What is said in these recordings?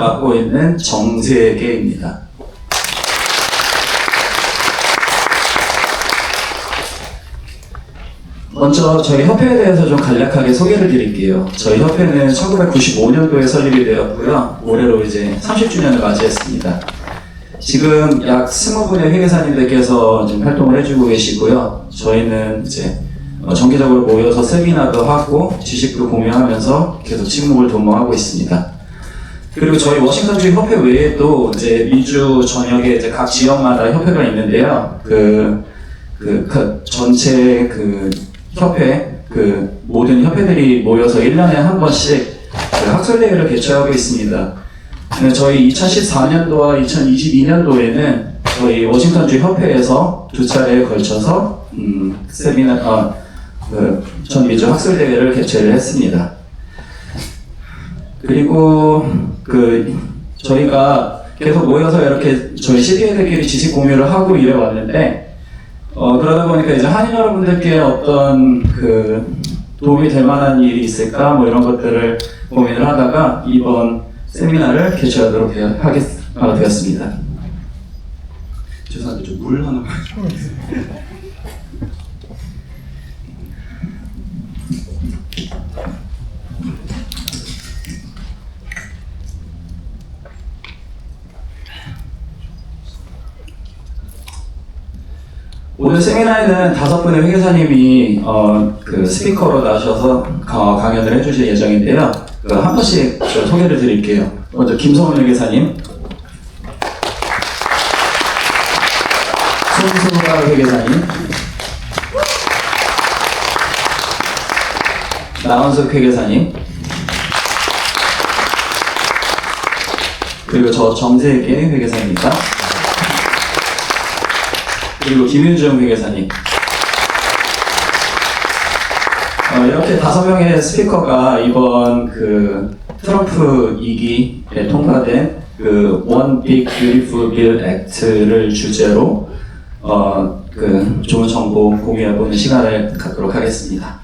맡고 있는 정세계입니다. 먼저 저희 협회에 대해서 좀 간략하게 소개를 드릴게요. 저희 협회는 1995년도에 설립이 되었고요. 올해로 이제 30주년을 맞이했습니다. 지금 약 20분의 회계사님들께서 지금 활동을 해주고 계시고요. 저희는 이제 정기적으로 모여서 세미나도 하고 지식도 공유하면서 계속 친목을 도모하고 있습니다. 그리고 저희 워싱턴주 협회 외에도 이제 미주 전역에 이제 각 지역마다 협회가 있는데요. 전체 협회, 모든 협회들이 모여서 1년에 한 번씩 학술대회를 개최하고 있습니다. 저희 2014년도와 2022년도에는 저희 워싱턴주 협회에서 두 차례에 걸쳐서 전 미주 학술대회를 개최를 했습니다. 그리고 저희가 계속 모여서 이렇게 저희 CDA들끼리 지식 공유를 하고 이래 왔는데 그러다 보니까 이제 한인 여러분들께 어떤 도움이 될 만한 일이 있을까 뭐 이런 것들을 고민을 하다가 이번 세미나를 개최하도록 되었습니다. 죄송한데 좀 물 하나 오늘 세미나에는 5분의 회계사님이 스피커로 나셔서 강연을 해주실 예정인데요. 한 번씩 소개를 드릴게요. 먼저 김성훈 회계사님, 손수가 회계사님, 나원석 회계사님, 그리고 저 정세계 회계사입니다. 그리고 김윤정 회계사님. 이렇게 5명의 스피커가 이번 트럼프 2기에 통과된 One Big Beautiful Bill Act를 주제로 좋은 정보 공유해보는 시간을 갖도록 하겠습니다.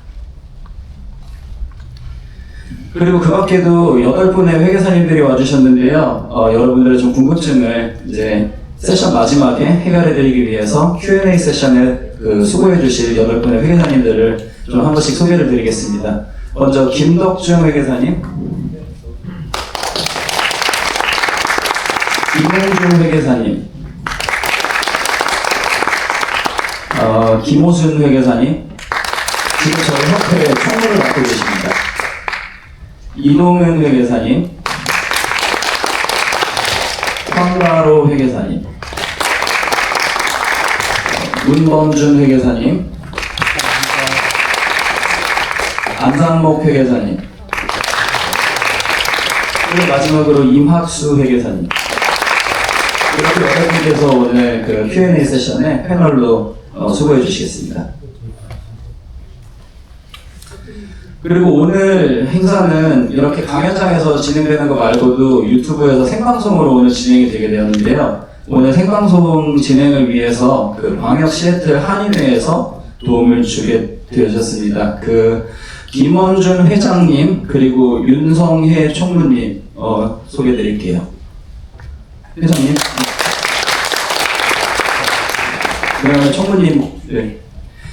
그리고 그 밖에도 8분의 회계사님들이 와주셨는데요. 여러분들의 좀 궁금증을 이제 세션 마지막에 해결해드리기 위해서 Q&A 세션을 수고해주실 8분의 회계사님들을 좀 한 번씩 소개를 드리겠습니다. 먼저 김덕중 회계사님, 김홍준 회계사님, 김호순 회계사님, 지금 저희 협회 총무를 맡고 계십니다. 이동은 회계사님, 황가로 회계사님, 문범준 회계사님, 안상목 회계사님, 그리고 마지막으로 임학수 회계사님. 이렇게 여러분께서 오늘 Q&A 세션에 패널로 수고해 주시겠습니다. 그리고 오늘 행사는 이렇게 강연장에서 진행되는 거 말고도 유튜브에서 생방송으로 오늘 진행이 되게 되었는데요. 오늘 생방송 진행을 위해서 광역 시애틀 한인회에서 도움을 주게 되셨습니다. 김원준 회장님 그리고 윤성혜 총무님 소개 드릴게요. 회장님. 그다음에 총무님. 네.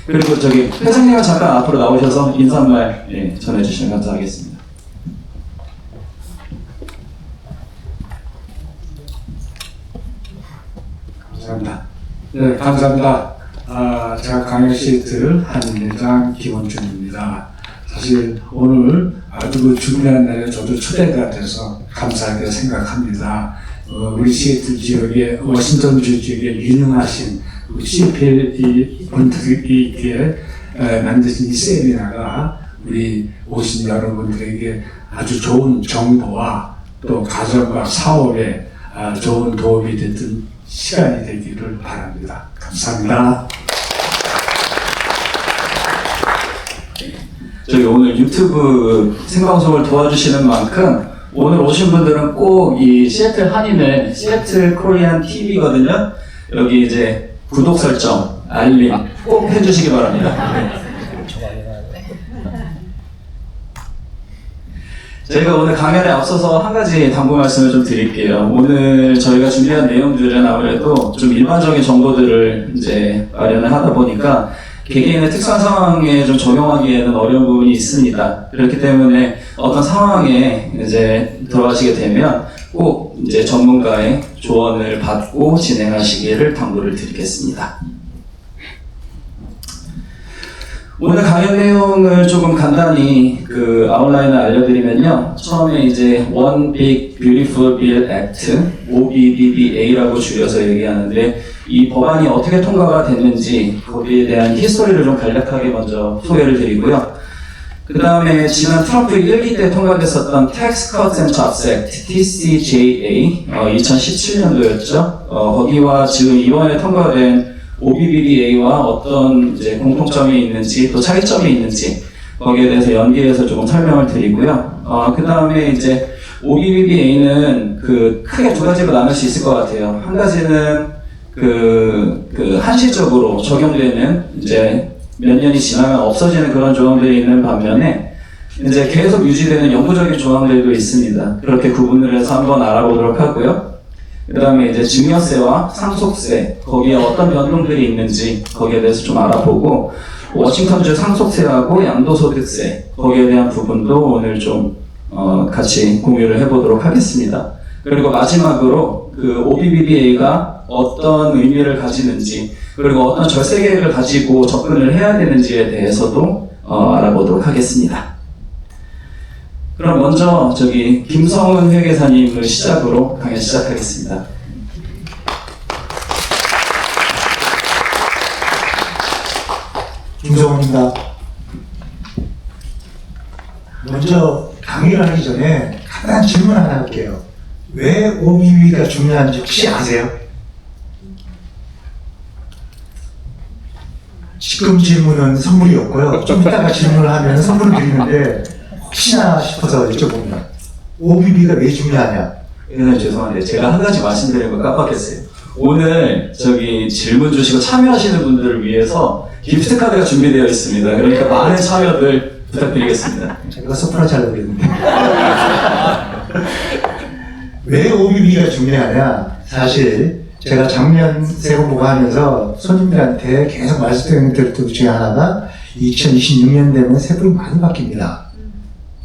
그리고 회장님은 잠깐 앞으로 나오셔서 인사 한 말 전해주시면 감사하겠습니다. 감사합니다. 네, 감사합니다. 제가 광역시애틀 한인회장 김원준입니다. 사실 오늘 아주 중요한 날에 저도 초대가 돼서 감사하게 생각합니다. 우리 시애틀 지역의 워싱턴주 지역에 유능하신 CPL 분들이 만드신 이 세미나가 우리 오신 여러분들에게 아주 좋은 정보와 또 가정과 사업에 좋은 도움이 됐던 시간이 되기를 바랍니다. 감사합니다. 저희 오늘 유튜브 생방송을 도와주시는 만큼 오늘 오신 분들은 꼭 이 시애틀 한인회 시애틀 코리안 TV거든요. 여기 이제 구독 설정, 알림 꼭 해주시기 바랍니다. 저희가 오늘 강연에 앞서서 한 가지 당부 말씀을 좀 드릴게요. 오늘 저희가 준비한 내용들은 아무래도 좀 일반적인 정보들을 이제 마련을 하다 보니까 개개인의 특수한 상황에 좀 적용하기에는 어려운 부분이 있습니다. 그렇기 때문에 어떤 상황에 이제 들어가시게 되면 꼭 이제 전문가의 조언을 받고 진행하시기를 당부를 드리겠습니다. 오늘 강연 내용을 조금 간단히 아웃라인을 알려드리면요. 처음에 이제 One Big Beautiful Bill Act, OBBBA라고 줄여서 얘기하는데 이 법안이 어떻게 통과가 됐는지 거기에 대한 히스토리를 좀 간략하게 먼저 소개를 드리고요. 그 다음에 지난 트럼프 1기 때 통과됐었던 Tax Cuts and Jobs Act, TCJA, 2017년도였죠. 거기와 지금 이번에 통과된 OBBBA와 어떤 이제 공통점이 있는지 또 차이점이 있는지 거기에 대해서 연계해서 조금 설명을 드리고요. 그 다음에 이제 OBBBA는 크게 두 가지로 나눌 수 있을 것 같아요. 한 가지는 한시적으로 적용되는 이제 몇 년이 지나면 없어지는 그런 조항들이 있는 반면에 이제 계속 유지되는 영구적인 조항들도 있습니다. 그렇게 구분을 해서 한번 알아보도록 하고요. 그 다음에 이제 증여세와 상속세, 거기에 어떤 변동들이 있는지 거기에 대해서 좀 알아보고 워싱턴주 상속세하고 양도소득세, 거기에 대한 부분도 오늘 좀 같이 공유를 해보도록 하겠습니다. 그리고 마지막으로 OBBBA가 어떤 의미를 가지는지 그리고 어떤 절세 계획을 가지고 접근을 해야 되는지에 대해서도 알아보도록 하겠습니다. 그럼 먼저 김성훈 회계사님을 시작으로 강연 시작하겠습니다. 김성훈입니다. 먼저 강의를 하기 전에 간단한 질문 하나 할게요. 왜 OBB가 중요한지 혹시 아세요? 지금 질문은 선물이 없고요. 좀 이따가 질문을 하면 선물을 드리는데 혹시나 싶어서 여쭤봅니다. OBB가 왜 중요하냐? 죄송한데 제가 한 가지 말씀드린 거 깜빡했어요. 오늘 질문 주시고 참여하시는 분들을 위해서 기프트 카드가 준비되어 있습니다. 그러니까 많은 참여들 부탁드리겠습니다. 제가 서프라이즈 하려고 했는데 왜 OBB가 중요하냐? 사실 제가 작년 세금 보고하면서 손님들한테 계속 말씀드리는 것 중에 하나가 2026년 되면 세금이 많이 바뀝니다.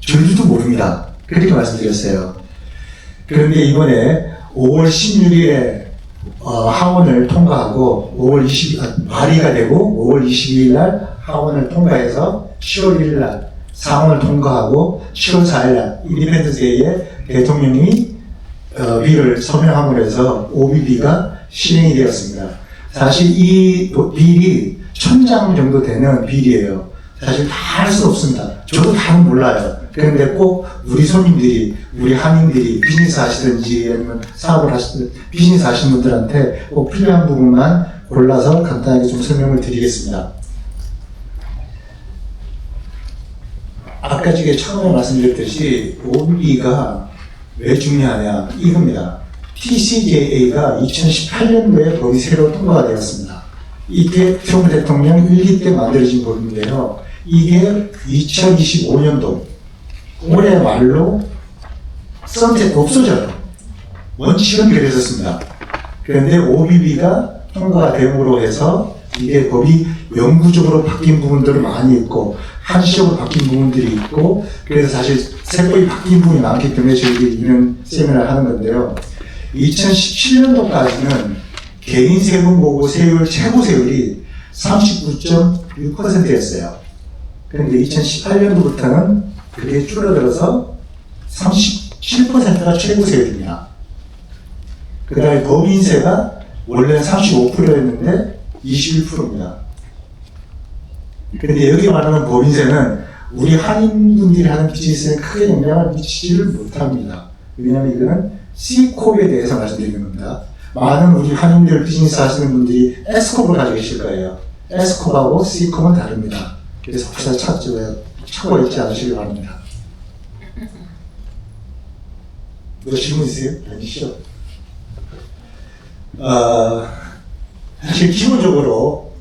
줄지도 모릅니다. 그렇게 말씀드렸어요. 그런데 이번에 5월 16일에 하원을 통과하고 발의가 되고 5월 22일 날 하원을 통과해서 10월 1일 날 상원을 통과하고 10월 4일 날 인디펜던스 데이에 대통령이 비를 서명함으로 해서 OBB가 실행이 되었습니다. 사실 이 빌이 1000장 정도 되는 빌이에요. 사실 다 할 수 없습니다. 저도 다는 몰라요. 그런데 꼭 우리 손님들이, 우리 한인들이 비즈니스 하시든지 아니면 사업을 하시든 비즈니스 하시는 분들한테 꼭 필요한 부분만 골라서 간단하게 좀 설명을 드리겠습니다. 아까 처음에 말씀드렸듯이 OBB가 왜 중요하냐 이겁니다. TCJA가 2018년도에 법이 새로 통과가 되었습니다. 이때 트럼프 대통령 1기 때 만들어진 법인데요. 이게 2025년도 올해 말로 선택 없어져요. 원칙은 그랬었습니다. 그런데 OBB가 통과가 됨으로 해서 이게 법이 영구적으로 바뀐 부분들이 많이 있고 한시적으로 바뀐 부분들이 있고 그래서 사실 세법이 바뀐 부분이 많기 때문에 저희들이 이런 세미나를 하는 건데요. 2017년도까지는 개인 세금 보고 세율 최고 세율이 39.6%였어요. 그런데 2018년도부터는 그게 줄어들어서 37%가 최고 세율입니다. 그 다음에 법인세가 원래는 35%였는데 21%입니다. 그런데 여기 말하는 법인세는 우리 한인분들이 하는 비즈니스에 크게 영향을 미치지를 못합니다. 왜냐하면 이거는 C컵에 대해서 말씀드리는 겁니다. 많은 우리 한인들 비즈니스 하시는 분들이 S컵을 가지고 계실 거예요. S컵하고 C컵은 다릅니다. 그래서 혹시나 찾고 있지 않으시기 바랍니다. 뭐 질문 있어요? 아니시죠? 사실 기본적으로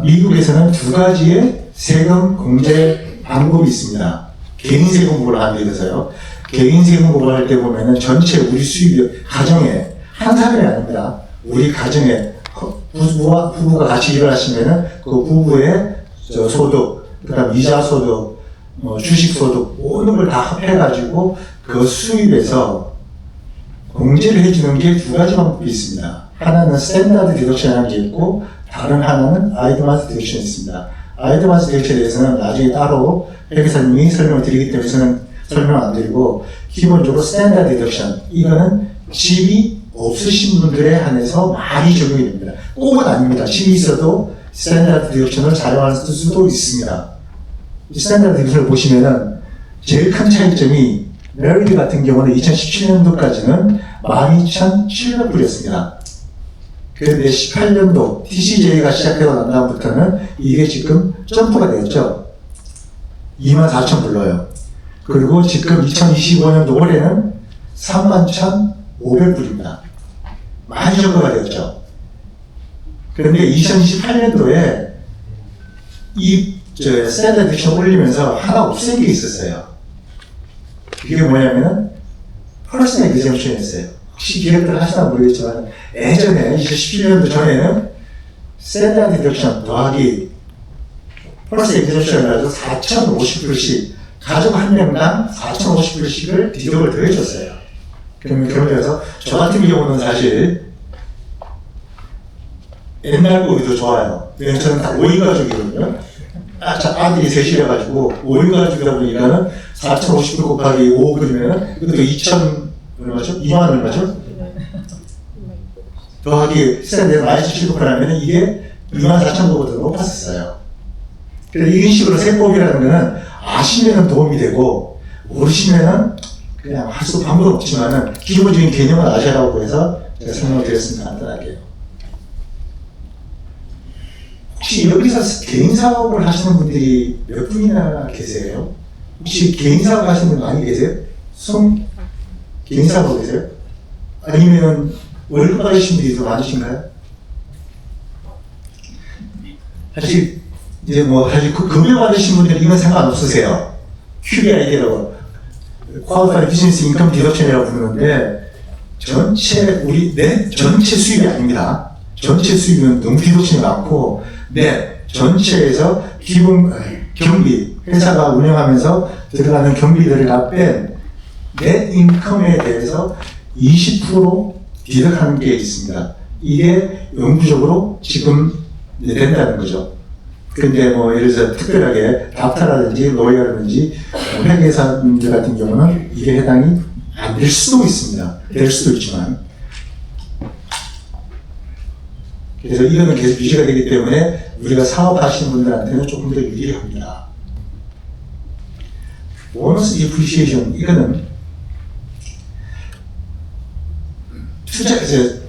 미국에서는 두 가지의 세금 공제 방법이 있습니다. 개인 세금부를 하는 데 있어서요. 개인 세금부를 할 때 보면은 전체 우리 수입이 가정에 한 사람이 아닙니다. 우리 가정에 부부가 같이 일을 하시면은 그 부부의 소득, 그다음 이자 소득, 주식 소득 모든 걸 다 합해가지고 그 수입에서 공제를 해주는 게 두 가지 방법이 있습니다. 하나는 스탠다드 디덕션이라는 게 있고 다른 하나는 아이템마이즈 디덕션이 있습니다. 아이템마이즈 디덕션에 대해서는 나중에 따로 회계사님이 설명을 드리기 때문에 저는 설명 안 드리고 기본적으로 스탠다드 디덕션 이거는 집이 없으신 분들에 한해서 많이 적용이 됩니다. 꼭은 아닙니다. 집이 있어도 스탠다드 디덕션을 사용할 수도 있습니다. 이 스탠다드 디덕션을 보시면은 제일 큰 차이점이 메리트 같은 경우는 2017년도까지는 12,700불이었습니다. 그런데 18년도 TCJ가 시작되고 난 다음부터는 이게 지금 점프가 되었죠. 24,000불러요. 그리고 지금 2025년도 올해는 31,500불입니다. 많이 점프가 되었죠. 그런데 2028년도에 이 스탠다드 디덕션 올리면서 하나 없앤 게 있었어요. 그게 뭐냐면은 퍼스널 디젝션이었어요. 혹시 기억들 하시나 모르겠지만 예전에 2017년도 전에는 스탠다드 디덕션 더하기 퍼스널 디젝션을 가지고 4,050불씩 가족 한 명당 4,050불씩을 디덕을 더해줬어요. 그러면 결혼해서 저 같은 경우는 사실 옛날 곡이 더 좋아요. 왜냐면 저는 다 5인 가족이거든요. 아들이 셋이라가지고 5인 가족이다 보니까는 4,050불 곱하기 5그러면은 이것도 2,000 얼마죠? 2만 얼마죠? 더하기 스탠드에서 마이너스 7% 하면은 이게 24,000불보다 높았었어요. 그래서 이런 식으로 세법이라는 거는 아시면은 도움이 되고 모르시면은 그냥 할 수 방법 없지만은 기본적인 개념을 아셔라고 해서 제가 설명을 드렸습니다. 간단하게요. 혹시 여기서 개인 사업을 하시는 분들이 몇 분이나 계세요? 혹시 개인 사업 하시는 분 많이 계세요? 개인 사업 계세요? 아니면 월급 받으신 분들이 더 많으신가요? 사실 이제 사실 급여 받으신 분들은 이건 상관없으세요. QBID라고 Qualified Business Income Deduction이라고 부르는데 전체 수입이 아닙니다. 전체 수입은 너무 디덕션이 많고 전체에서 기본 경비, 회사가 운영하면서 들어가는 경비들을 다 뺀 넷 인컴에 대해서 20% 디덕하는 게 있습니다. 이게 영구적으로 지금 된다는 거죠. 근데 예를 들어서 특별하게 닥터라든지 로이어라든지 회계사님들 같은 경우는 이게 해당이 안 될 수도 있습니다. 될 수도 있지만. 그래서 이거는 계속 유지가 되기 때문에 우리가 사업하시는 분들한테는 조금 더 유리합니다. 보너스 디프리시에이션 이거는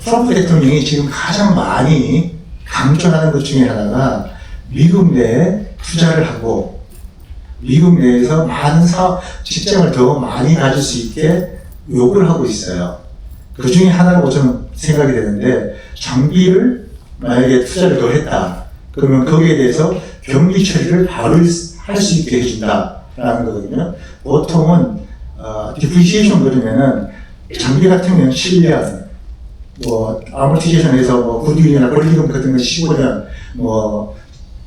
트럼프 대통령이 지금 가장 많이 강조하는 것 중에 하나가 미국 내에 투자를 하고 미국 내에서 많은 직장을 더 많이 가질 수 있게 요구를 하고 있어요. 그 중에 하나라고 저는 생각이 되는데 장비를 만약에 투자를 더 했다. 그러면 거기에 대해서 경비 처리를 바로 할 수 있게 해준다라는 거거든요. 보통은 디프리시에이션 그러면은 장비 같은 경우는 7년, 아모티제이션에서 굿윌이나 권리금 같은 건 15년,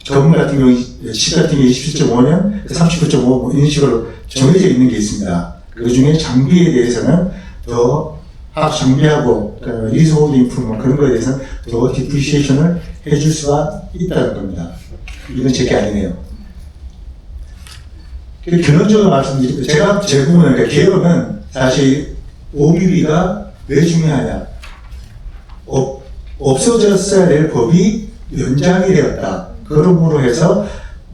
저금 같은 경우 시 같은 경우 27.5년, 39.5 이런 식으로 정해져 있는 게 있습니다. 그 중에 장비에 대해서는 더 장비하고 리스홀드 인프루먼트 그런 거에 대해서는 더 디프리시에이션을 해줄 수가 있다는 겁니다. 이건 제게 아니네요. 결론적으로 말씀드리면 제 부분은 개혁은 사실 OBB가 왜 중요하냐? 없어졌어야 될 법이 연장이 되었다. 그러므로 해서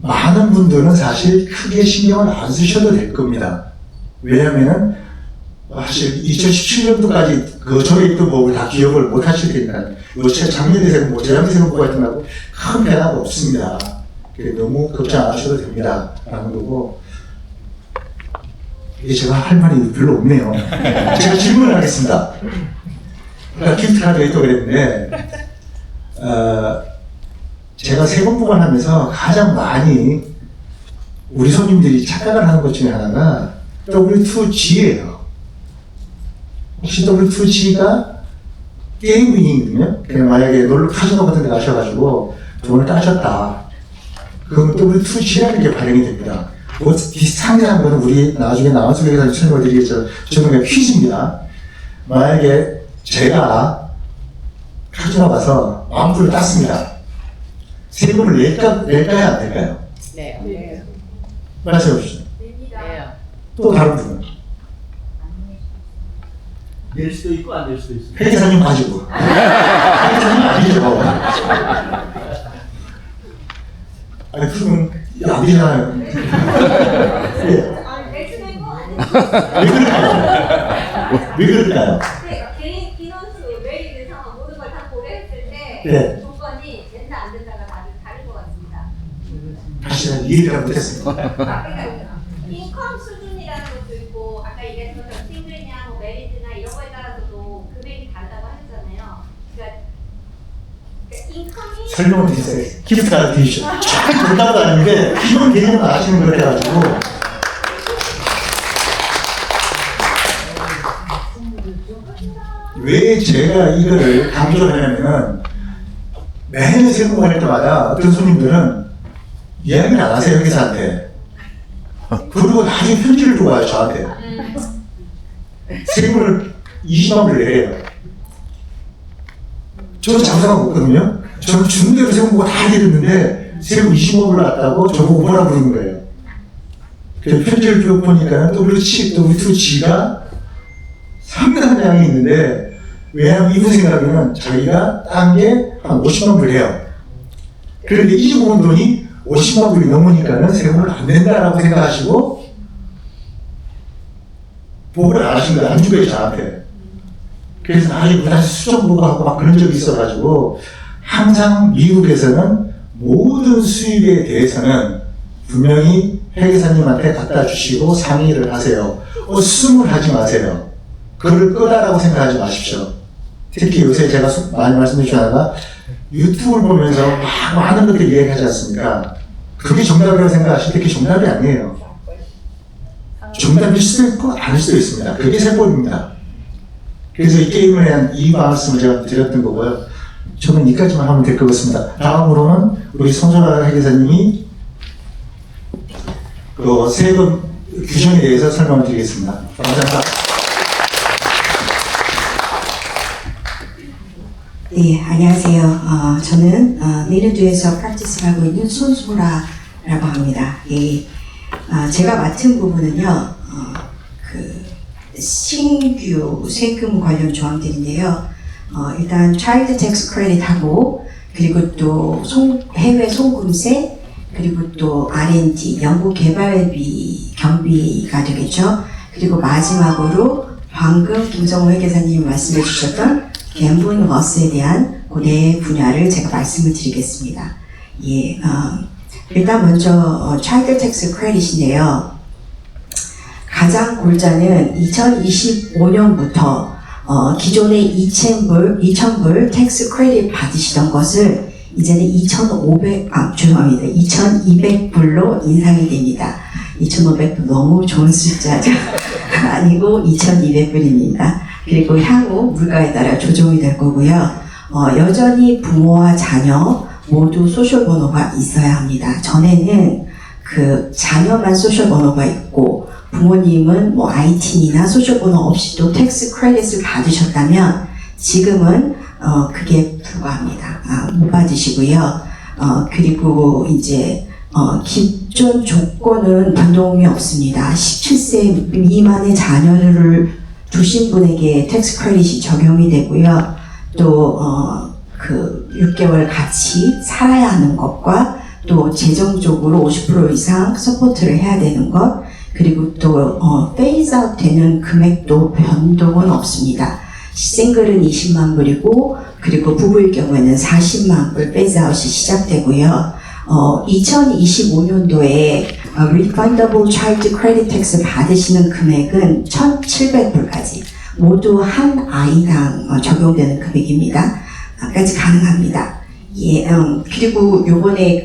많은 분들은 사실 크게 신경을 안 쓰셔도 될 겁니다. 왜냐하면은 사실 2017년도까지 그 전에 있던 법을 다 기억을 못 하실 테니까 작년에 세금, 재작년에 세금부가 있다고 큰 변화가 없습니다. 너무 걱정 안 하셔도 됩니다. 라는 거고 이게 제가 할 말이 별로 없네요. 제가 질문을 하겠습니다. 기프트 카드가 있다고 그랬는데 제가 세금 보관하면서 가장 많이 우리 손님들이 착각을 하는 것 중에 하나가 W2G예요. 혹시 W2G가 게임 위닝이거든요. 그냥 만약에 카지노 같은 데 가셔가지고 돈을 따셨다. 그럼 W2G라는 게 발행이 됩니다. 뭐 상세한 거는 우리 나중에 나와서 설명을 드리겠죠. 저는 그냥 퀴즈입니다. 만약에 제가 카지노 가서 만불을 땄습니다. 세금을 낼까요? 안 낼까요? 네. 말씀해 주시죠. 네. 또 다른 분은? 낼 수도 있고 안 낼 수도 있어요. 회계사님 가지고. 회계사님 아니죠. 아니, 그러면 안 되잖아요. 예. 왜 그럴까요? 왜 그럴까요? 개인 인원수 메리트에서 모든 걸 다 고려했을 때 네. 조건이 된다 안 된다가 다른 것 같습니다. 다시는 이해를 못했습니다. 그러니까 인컴 수준이라는 것도 있고 아까 얘기했던 것처럼 싱글이냐 뭐 메리트나 이런 거에 따라서도 금액이 다르다고 하셨잖아요. 그러니까 인컴이 설명을 드리세요. 기프트 카드 드리죠. 쫙 정답도 아닌데 기본 개념을 아시는 걸 해가지고 왜 제가 이거를 강조를 하냐면은 매년 세금 할 때마다 어떤 손님들은 이야기를 안 하세요 회계사한테. 그리고 나중에 편지를 주고 와요 저한테. 세금을 20만 불 내래요. 저는 장사가 없거든요. 저는 주는 대로 세금 보고 다 해드렸는데 세금 20만 불 났다고 저보고 뭐라 부르는 거예요. 그래서 편지를 쭉 보니까 W2G가 상당한 양이 있는데 왜냐하면 이분 생각에는 자기가 딴 게 한 50만 불 해요. 그런데 이 모은 돈이 50만 불이 넘으니까는 세금을 안 낸다라고 생각하시고 보고를 안 하신 거예요. 안 준 거예요 저한테. 그래서 나중에 다시 수정 보고하고 막 그런 적이 있어가지고 항상 미국에서는 모든 수입에 대해서는 분명히 회계사님한테 갖다 주시고 상의를 하세요. 수승을 하지 마세요. 그걸 끄다라고 생각하지 마십시오. 특히 요새 제가 많이 말씀드린 하나가 유튜브를 보면서 막 많은 것들 이야기하지 않습니까? 그게 정답이라고 생각하시면 그게 정답이 아니에요. 정답일 수도 있고 아닐 수도 있습니다. 그게 세법입니다. 그래서 이 게임에 대한 이 말씀을 제가 드렸던 거고요. 저는 여기까지만 하면 될 것 같습니다. 다음으로는 우리 손소라 회계사님이 그 세금 규정에 대해서 설명을 드리겠습니다. 감사합니다. 네, 안녕하세요. 저는 메르드에서 프랙티스를 하고 있는 손소라라고 합니다. 예, 제가 맡은 부분은요, 그 신규 세금 관련 조항들인데요. 일단 차일드 텍스 크레딧하고 그리고 또 해외 송금세 그리고 또 R&D 연구 개발비 경비가 되겠죠. 그리고 마지막으로 방금 김정호 회계사님이 말씀해 주셨던 갬블 러스에 대한 그 분야를 제가 말씀을 드리겠습니다. 예, 일단 먼저 차일드 텍스 크레딧인데요. 가장 골자는 2025년부터 기존에 2,000불 텍스 크레딧 받으시던 것을 이제는 2,200불로 인상이 됩니다. 2,500불 너무 좋은 숫자죠. 아니고 2,200불입니다. 그리고 향후 물가에 따라 조정이 될 거고요. 여전히 부모와 자녀 모두 소셜 번호가 있어야 합니다. 전에는 그 자녀만 소셜 번호가 있고 부모님은 뭐 IT나 소셜 번호 없이도 텍스 크레딧을 받으셨다면 지금은 그게 불가합니다. 못 받으시고요. 그리고 이제 기존 조건은 변동이 없습니다. 17세 미만의 자녀를 두신 분에게 텍스 크레딧이 적용이 되고요. 또 그 6개월 같이 살아야 하는 것과 또 재정적으로 50% 이상 서포트를 해야 되는 것 그리고 또 페이스아웃 되는 금액도 변동은 없습니다. 싱글은 20만 불이고 그리고 부부일 경우에는 40만 불 페이스아웃이 시작되고요. 2025년도에 Refundable Child Credit Tax 받으시는 금액은 1,700불까지 모두 한 아이당 적용되는 금액입니다. 까지 가능합니다. 예, 그리고 요번에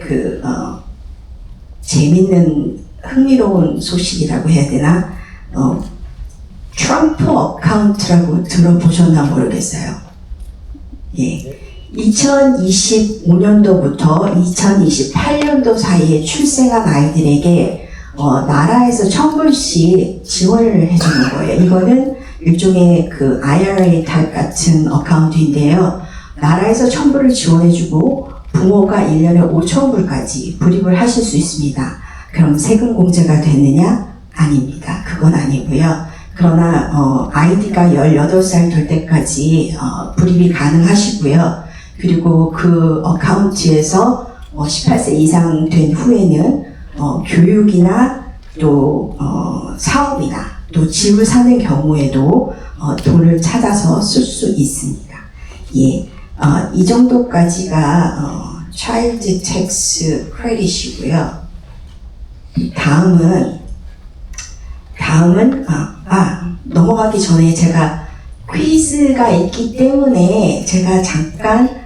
재밌는 흥미로운 소식이라고 해야 되나? 트럼프 어카운트라고 들어보셨나 모르겠어요. 예. 2025년도부터 2028년도 사이에 출생한 아이들에게 나라에서 1,000불씩 지원을 해주는 거예요. 이거는 일종의 그 IRA 타입 같은 어카운트인데요. 나라에서 1,000불을 지원해주고 부모가 1년에 5,000불까지 불입을 하실 수 있습니다. 그럼 세금 공제가 되느냐? 아닙니다. 그건 아니고요. 그러나 아이디가 18살 될 때까지 불입이 가능하시고요. 그리고 그 어카운트에서 18세 이상 된 후에는 교육이나 또 사업이나 또 집을 사는 경우에도 돈을 찾아서 쓸 수 있습니다. 예, 이 정도까지가 Child Tax Credit이고요. 다음은 넘어가기 전에 제가 퀴즈가 있기 때문에 제가 잠깐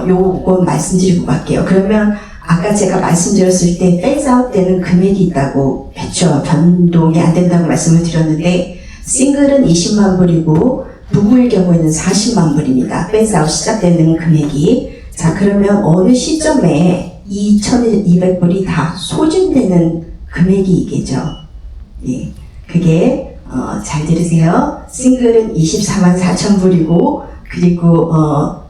요건 말씀드리고 갈게요. 그러면 아까 제가 말씀드렸을 때 페이스아웃 되는 금액이 있다고 했죠. 변동이 안 된다고 말씀을 드렸는데 싱글은 20만 불이고 부부일 경우에는 40만 불입니다. 페이스아웃 시작되는 금액이. 자, 그러면 어느 시점에 2,200불이 다 소진되는 금액이겠죠. 예, 그게 잘 들으세요. 싱글은 24만 4천 불이고 그리고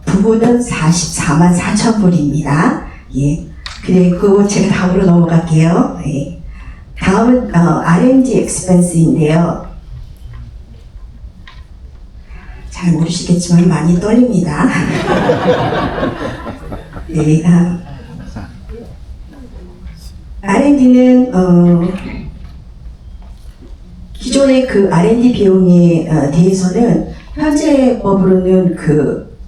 부부는 44만 4천 불입니다. 예, 그리고 제가 다음으로 넘어갈게요. 예. 다음은 R&D expense인데요. 잘 모르시겠지만 많이 떨립니다. 네, R&D는 기존의 그 R&D 비용에 대해서는 현재 법으로는 그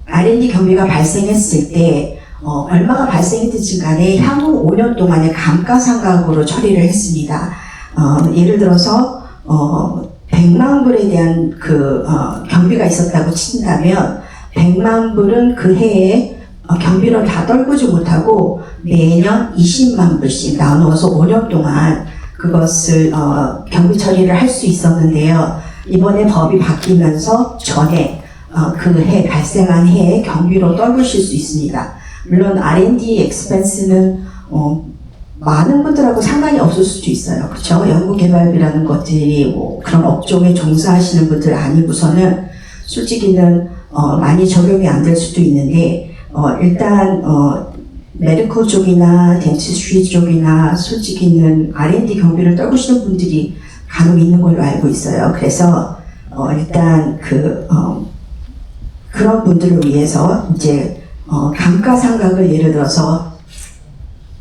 R&D 경비가 발생했을 때 얼마가 발생했든지 간에 향후 5년 동안의 감가상각으로 처리를 했습니다. 예를 들어서 100만 불에 대한 그 경비가 있었다고 친다면 100만 불은 그 해에 경비를 다 떨구지 못하고 매년 20만 불씩 나누어서 5년 동안 그것을 경비 처리를 할 수 있었는데요. 이번에 법이 바뀌면서 전에 그 해 발생한 해에 경비로 떨구실 수 있습니다. 물론 R&D expense는 많은 분들하고 상관이 없을 수도 있어요. 그렇죠? 연구개발비라는 것들이 뭐 그런 업종에 종사하시는 분들 아니고서는 솔직히는 많이 적용이 안 될 수도 있는데 일단 메디컬 쪽이나 덴티스트리 쪽이나 솔직히는 R&D 경비를 떨구시는 분들이 간혹 있는 걸로 알고 있어요. 그래서 일단 그런 분들을 위해서 이제 감가상각을 예를 들어서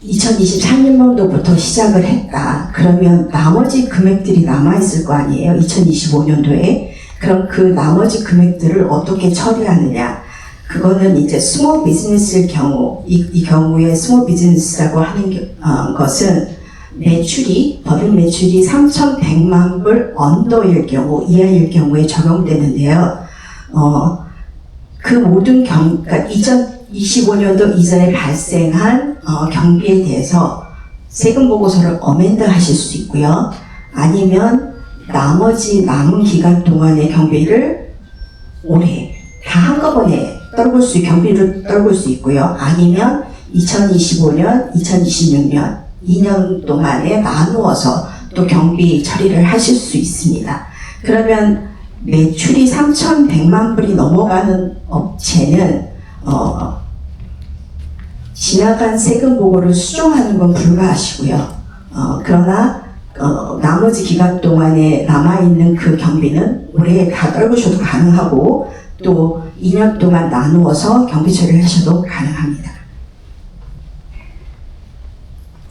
2023년도부터 시작을 했다. 그러면 나머지 금액들이 남아있을 거 아니에요. 2025년도에. 그럼 그 나머지 금액들을 어떻게 처리하느냐. 그거는 이제 스몰 비즈니스일 경우, 이 경우에 스몰 비즈니스라고 하는 것은 매출이, 법인 매출이 3,100만 불 언더일 경우, 이하일 경우에 적용되는데요. 그 모든 그러니까 2025년도 이전에 발생한 경비에 대해서 세금 보고서를 어멘드 하실 수 있고요. 아니면 나머지 남은 기간 동안의 경비를 올해 다 한꺼번에 경비를 떨굴 수 있고요. 아니면 2025년, 2026년 2년 동안에 나누어서 또 경비 처리를 하실 수 있습니다. 그러면 매출이 3,100만 불이 넘어가는 업체는 지나간 세금 보고를 수정하는 건 불가하시고요. 그러나 나머지 기간 동안에 남아있는 그 경비는 올해 다 떨구셔도 가능하고 또 2년 동안 나누어서 경비 처리를 하셔도 가능합니다.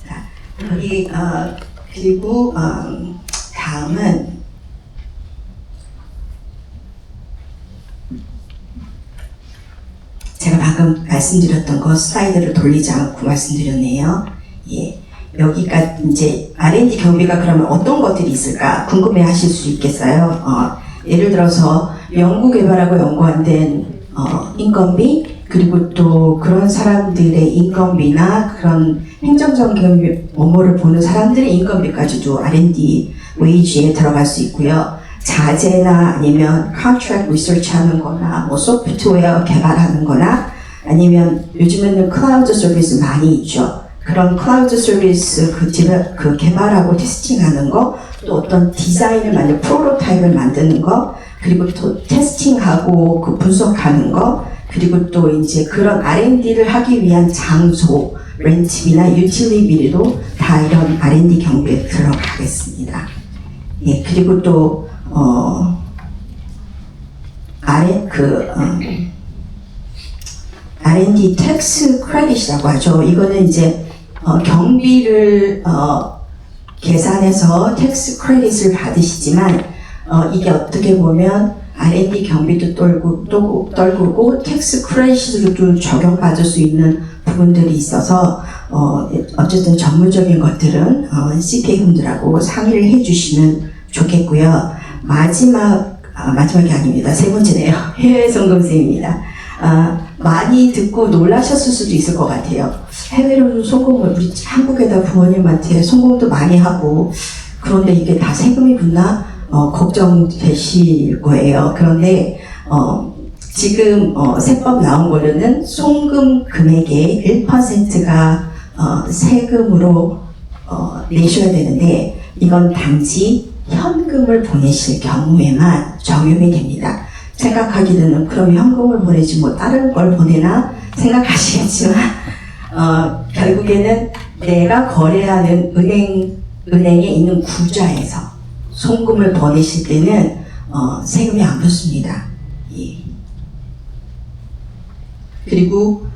자, 여기 그리고 다음은 제가 방금 말씀드렸던 거 슬라이드를 돌리지 않고 말씀드렸네요. 예, 여기가 이제 R&D 경비가 그러면 어떤 것들이 있을까 궁금해 하실 수 있겠어요. 예를 들어서 연구개발하고 연관된 인건비, 그리고 또 그런 사람들의 인건비나 그런 행정적인 업무를 보는 사람들의 인건비까지도 R&D 웨이지에 들어갈 수 있고요. 자재나 아니면 contract research 하는 거나 뭐 소프트웨어 개발하는 거나 아니면 요즘에는 클라우드 서비스 많이 있죠. 그런 클라우드 서비스 그 개발하고 테스팅하는 거, 또 어떤 디자인을 만든 프로토타입을 만드는 거, 그리고 또 테스팅하고 그 분석하는 거, 그리고 또 이제 그런 R&D를 하기 위한 장소, 렌트비나 유틸리비도 다 이런 R&D 경비에 들어가겠습니다. 예, 그리고 또 R&D 텍스 크레딧이라고 하죠. 이거는 이제 경비를 계산해서 텍스 크레딧을 받으시지만 이게 어떻게 보면 R&D 경비도 떨구고 텍스 크레딧으로도 적용받을 수 있는 부분들이 있어서 어쨌든 전문적인 것들은 CPA 분들하고 상의를 해주시면 좋겠고요. 마지막이 아닙니다. 세 번째네요. 해외 송금세입니다. 많이 듣고 놀라셨을 수도 있을 것 같아요. 해외로 송금을 우리 한국에다 부모님한테 송금도 많이 하고 그런데 이게 다 세금이 붙나 걱정되실 거예요. 그런데 지금 세법 나온 거로는 송금 금액의 1%가 세금으로 내셔야 되는데 이건 단지 현금을 보내실 경우에만 적용이 됩니다. 생각하기는 그럼 현금을 보내지 뭐 다른 걸 보내나 생각하시겠지만 결국에는 내가 거래하는 은행에 있는 구좌에서 송금을 보내실 때는 세금이 안 붙습니다. 예. 그리고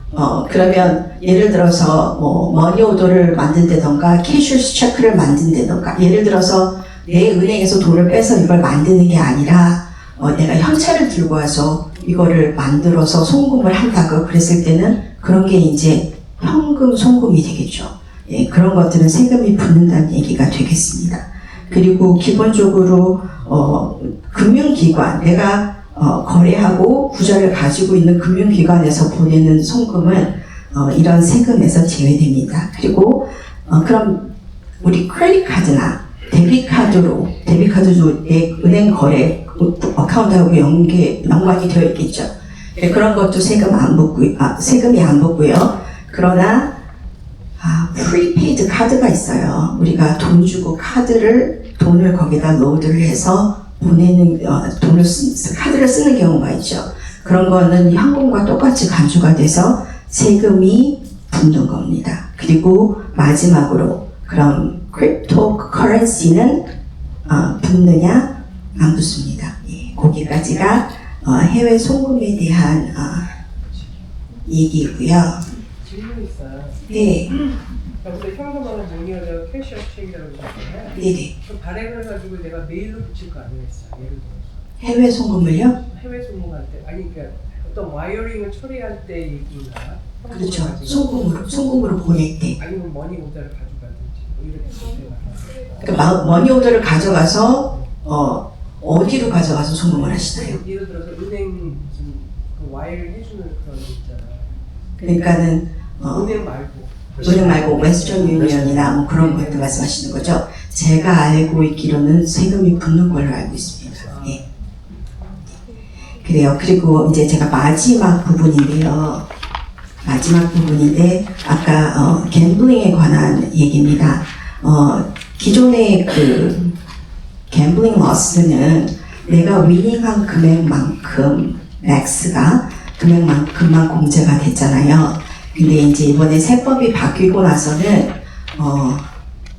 그러면 예를 들어서 뭐 머니오더를 만든다던가 캐셔스 체크를 만든다던가 예를 들어서 내 은행에서 돈을 빼서 이걸 만드는 게 아니라 내가 현찰을 들고 와서 이거를 만들어서 송금을 한다고 그랬을 때는 그런 게 이제 현금 송금이 되겠죠. 예, 그런 것들은 세금이 붙는다는 얘기가 되겠습니다. 그리고 기본적으로 금융기관, 내가 거래하고 구좌를 가지고 있는 금융기관에서 보내는 송금은 이런 세금에서 제외됩니다. 그리고 그럼 우리 크레딧 카드나 데비카드도 내 은행 거래 어카운트하고 연관이 되어 있겠죠. 그런 것도 세금이 안 붙고요. 그러나 프리페이드 카드가 있어요. 우리가 돈 주고 돈을 거기다 로드를 해서 보내는 카드를 쓰는 경우가 있죠. 그런 거는 현금과 똑같이 간주가 돼서 세금이 붙는 겁니다. 그리고 마지막으로 그럼 크립토 커런시는 붙느냐 안 붙습니다. 예, 거기까지가 해외 송금에 대한 얘기고요. 질문 있어요. 네, 근데 현금하고 모니어를 캐셔 체크라고 하잖아요. 네네. 그 발행을 가지고 내가 메일로 붙일 거 아니겠어요? 예를 들어서 해외 송금을요? 해외 송금할 때 그러니까 어떤 와이어링을 처리할 때 얘기나 그렇죠. 송금으로 보낼 때. 아니면 머니 오더를 가져가든지 뭐 이렇게 그러니까 머니 오더를 가져가서 어디로 가져가서 송금을 하시나요? 예를 들어서 은행 무슨 그 와이어를 해주는 그런 게 있잖아요. 그러니까는 은행 말고 웨스턴 유니언이나 뭐 그런 것들 말씀하시는 거죠. 제가 알고 있기로는 세금이 붙는 걸로 알고 있습니다. 네. 그래요. 그리고 이제 제가 마지막 부분인데 아까 갬블링에 관한 얘기입니다. 기존의 그 갬블링 러스는 내가 위닝한 금액만큼 맥스가 금액만큼만 공제가 됐잖아요. 근데 이제 이번에 세법이 바뀌고 나서는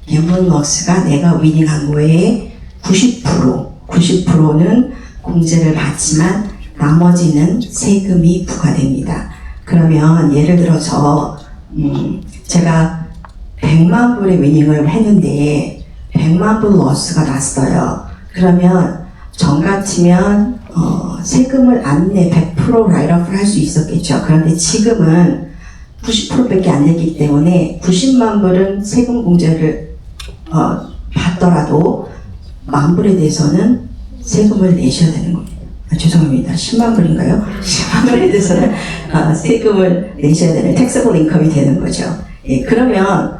갬블링 러스가 내가 위닝한 거에 90%는 공제를 받지만 나머지는 세금이 부과됩니다. 그러면 예를 들어서 제가 100만 불의 위닝을 했는데 100만 불 러스가 났어요. 그러면 전 같으면 세금을 안 내 100% 라이트업을 할 수 있었겠죠. 그런데 지금은 90%밖에 안 내기 때문에 90만 불은 세금 공제를 받더라도 만 불에 대해서는 세금을 내셔야 되는 겁니다. 죄송합니다. 10만 불인가요? 10만 100만불에 대해서는 세금을 내셔야 되는 taxable income이 되는 거죠. 예, 그러면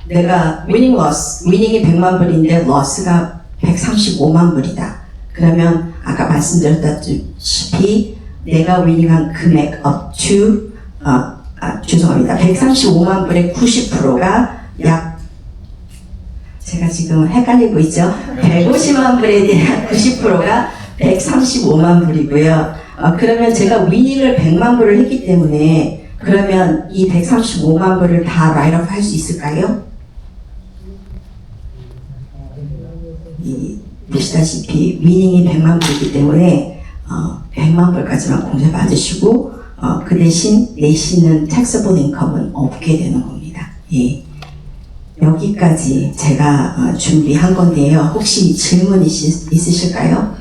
내가 위닝이 100만불인데 loss가 135만불이다. 그러면 아까 말씀드렸다시피 내가 위닝한 금액 up to 죄송합니다. 135만불의 90%가 약 제가 지금 헷갈리고 있죠. 150만불에 대한 90%가 135만불이고요. 그러면 제가 위닝을 100만불을 했기 때문에 그러면 이 135만불을 다 라이트업 할 수 있을까요? 보시다시피 위닝이 100만불이기 때문에 100만불까지만 공제 받으시고 그 대신 내시는 taxable income은 없게 되는 겁니다. 예. 여기까지 제가 준비한 건데요. 혹시 질문 있으실까요?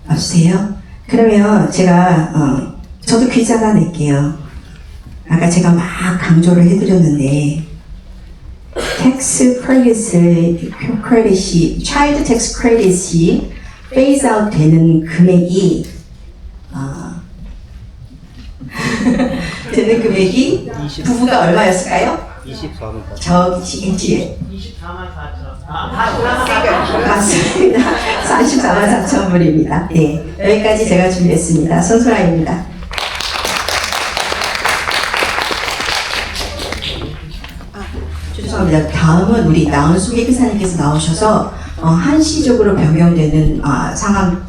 없으세요? 그러면 제가 저도 퀴즈 하나 낼게요. 아까 제가 막 강조를 해드렸는데 텍스 크레딧이 차일드 텍스 크레딧이 페이즈 아웃 되는 금액이 되는 금액이 부부가 얼마였을까요? 24만 4천. 저기 뒤에 24만 4천. 맞습니다. 44만 4천 불입니다. 네, 여기까지 제가 준비했습니다. 손소라입니다. 죄송합니다. 다음은 우리 나은수 회계사님께서 나오셔서 한시적으로 변경되는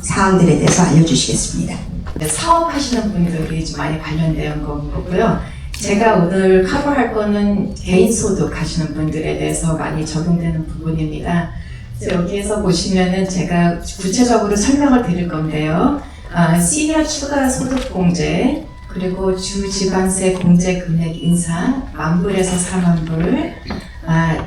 사항들에 대해서 알려주시겠습니다. 사업하시는 분들이 좀 많이 관련된 거고요. 제가 오늘 커버할 거는 개인소득 하시는 분들에 대해서 많이 적용되는 부분입니다. 그래서 여기에서 보시면은 제가 구체적으로 설명을 드릴 건데요. 시니어 추가 소득 공제, 그리고 주 지방세 공제 금액 인상, 만불에서 4만불,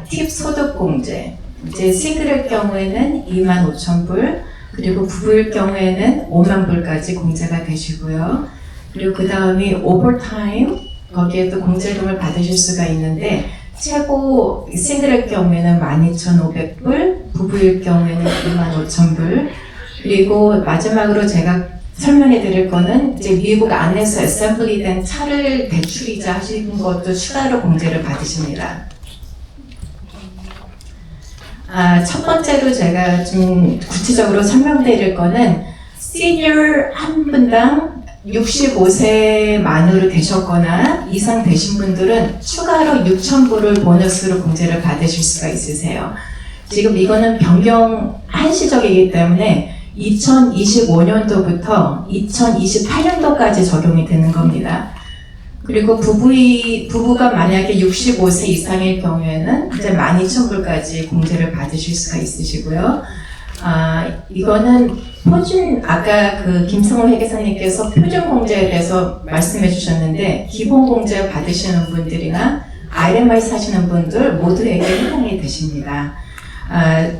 팁 소득 공제, 이제 싱글일 경우에는 25,000불, 그리고 부부일 경우에는 5만불까지 공제가 되시고요. 그리고 그 다음이 오버타임, 거기에 또 공제금을 받으실 수가 있는데 최고 싱글일 경우에는 12,500불, 부부일 경우에는 25,000불, 그리고 마지막으로 제가 설명해 드릴 거는 이제 미국 안에서 애셈블리 된 차를 대출이자 하시는 것도 추가로 공제를 받으십니다. 첫 번째로 제가 좀 구체적으로 설명드릴 거는 시니어 한 분당 65세 만으로 되셨거나 이상 되신 분들은 추가로 6,000불을 보너스로 공제를 받으실 수가 있으세요. 지금 이거는 변경 한시적이기 때문에 2025년도부터 2028년도까지 적용이 되는 겁니다. 그리고 부부가 만약에 65세 이상일 경우에는 이제 12,000불까지 공제를 받으실 수가 있으시고요. 이거는 아까 그 김승호 회계사님께서 표준 공제에 대해서 말씀해 주셨는데, 기본 공제 받으시는 분들이나 RMI 사시는 분들 모두에게 해당이 되십니다.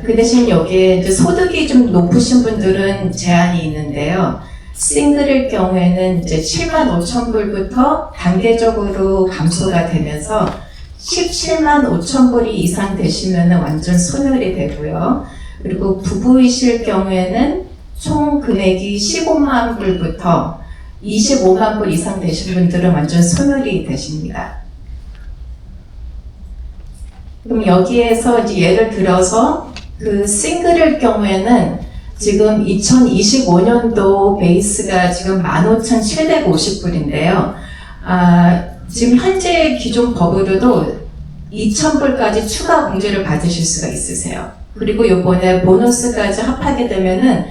그 대신 여기에 이제 소득이 좀 높으신 분들은 제한이 있는데요. 싱글일 경우에는 이제 75,000불부터 단계적으로 감소가 되면서 175,000불이 이상 되시면 완전 소멸이 되고요. 그리고 부부이실 경우에는 총 금액이 15만 불부터 25만 불 이상 되신 분들은 완전 소멸이 되십니다. 그럼 여기에서 이제 예를 들어서 그 싱글일 경우에는 지금 2025년도 베이스가 지금 15,750불인데요. 지금 현재 기존 법으로도 2,000불까지 추가 공제를 받으실 수가 있으세요. 그리고 요번에 보너스까지 합하게 되면은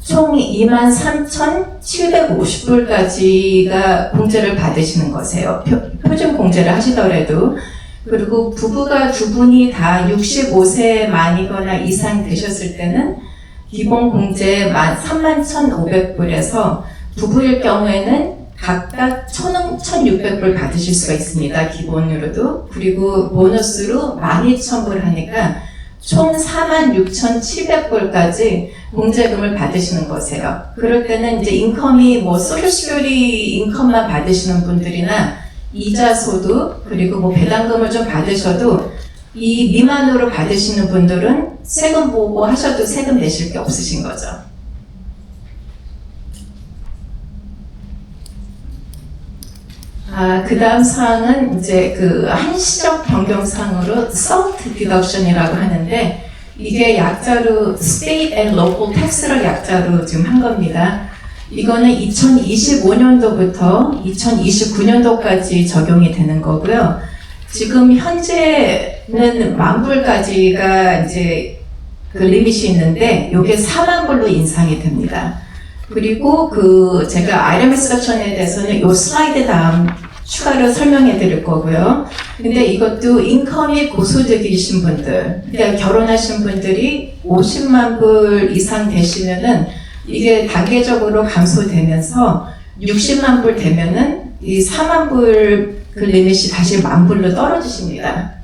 총 23,750불까지가 공제를 받으시는 거세요. 표준 공제를 하시더라도. 그리고 부부가 두 분이 다 65세 만이거나 이상 되셨을 때는 기본 공제 31,500불에서 부부일 경우에는 각각 1,600불 받으실 수가 있습니다. 기본으로도. 그리고 보너스로 12,000불 하니까 총 46,700불까지 공제금을 받으시는 거세요. 그럴 때는 이제 인컴이 소셜시큐리티 인컴만 받으시는 분들이나 이자 소득, 그리고 배당금을 좀 받으셔도 이 미만으로 받으시는 분들은 세금 보고 하셔도 세금 내실 게 없으신 거죠. 그 다음 사항은 이제 그 한시적 변경상으로 SALT deduction이라고 하는데 이게 약자로 State and Local Tax를 약자로 지금 한 겁니다. 이거는 2025년도부터 2029년도까지 적용이 되는 거고요. 지금 현재는 10,000불까지가 이제 그 리밋이 있는데 이게 40,000불로 인상이 됩니다. 그리고 그 제가 IRMS 섹션에 대해서는 이 슬라이드 다음 추가로 설명해 드릴 거고요. 근데 이것도 인컴이 고소득이신 분들, 그러니까 결혼하신 분들이 50만 불 이상 되시면은 이게 단계적으로 감소되면서 60만 불 되면은 이 4만 불 그 리밋이 다시 10,000불로 떨어지십니다.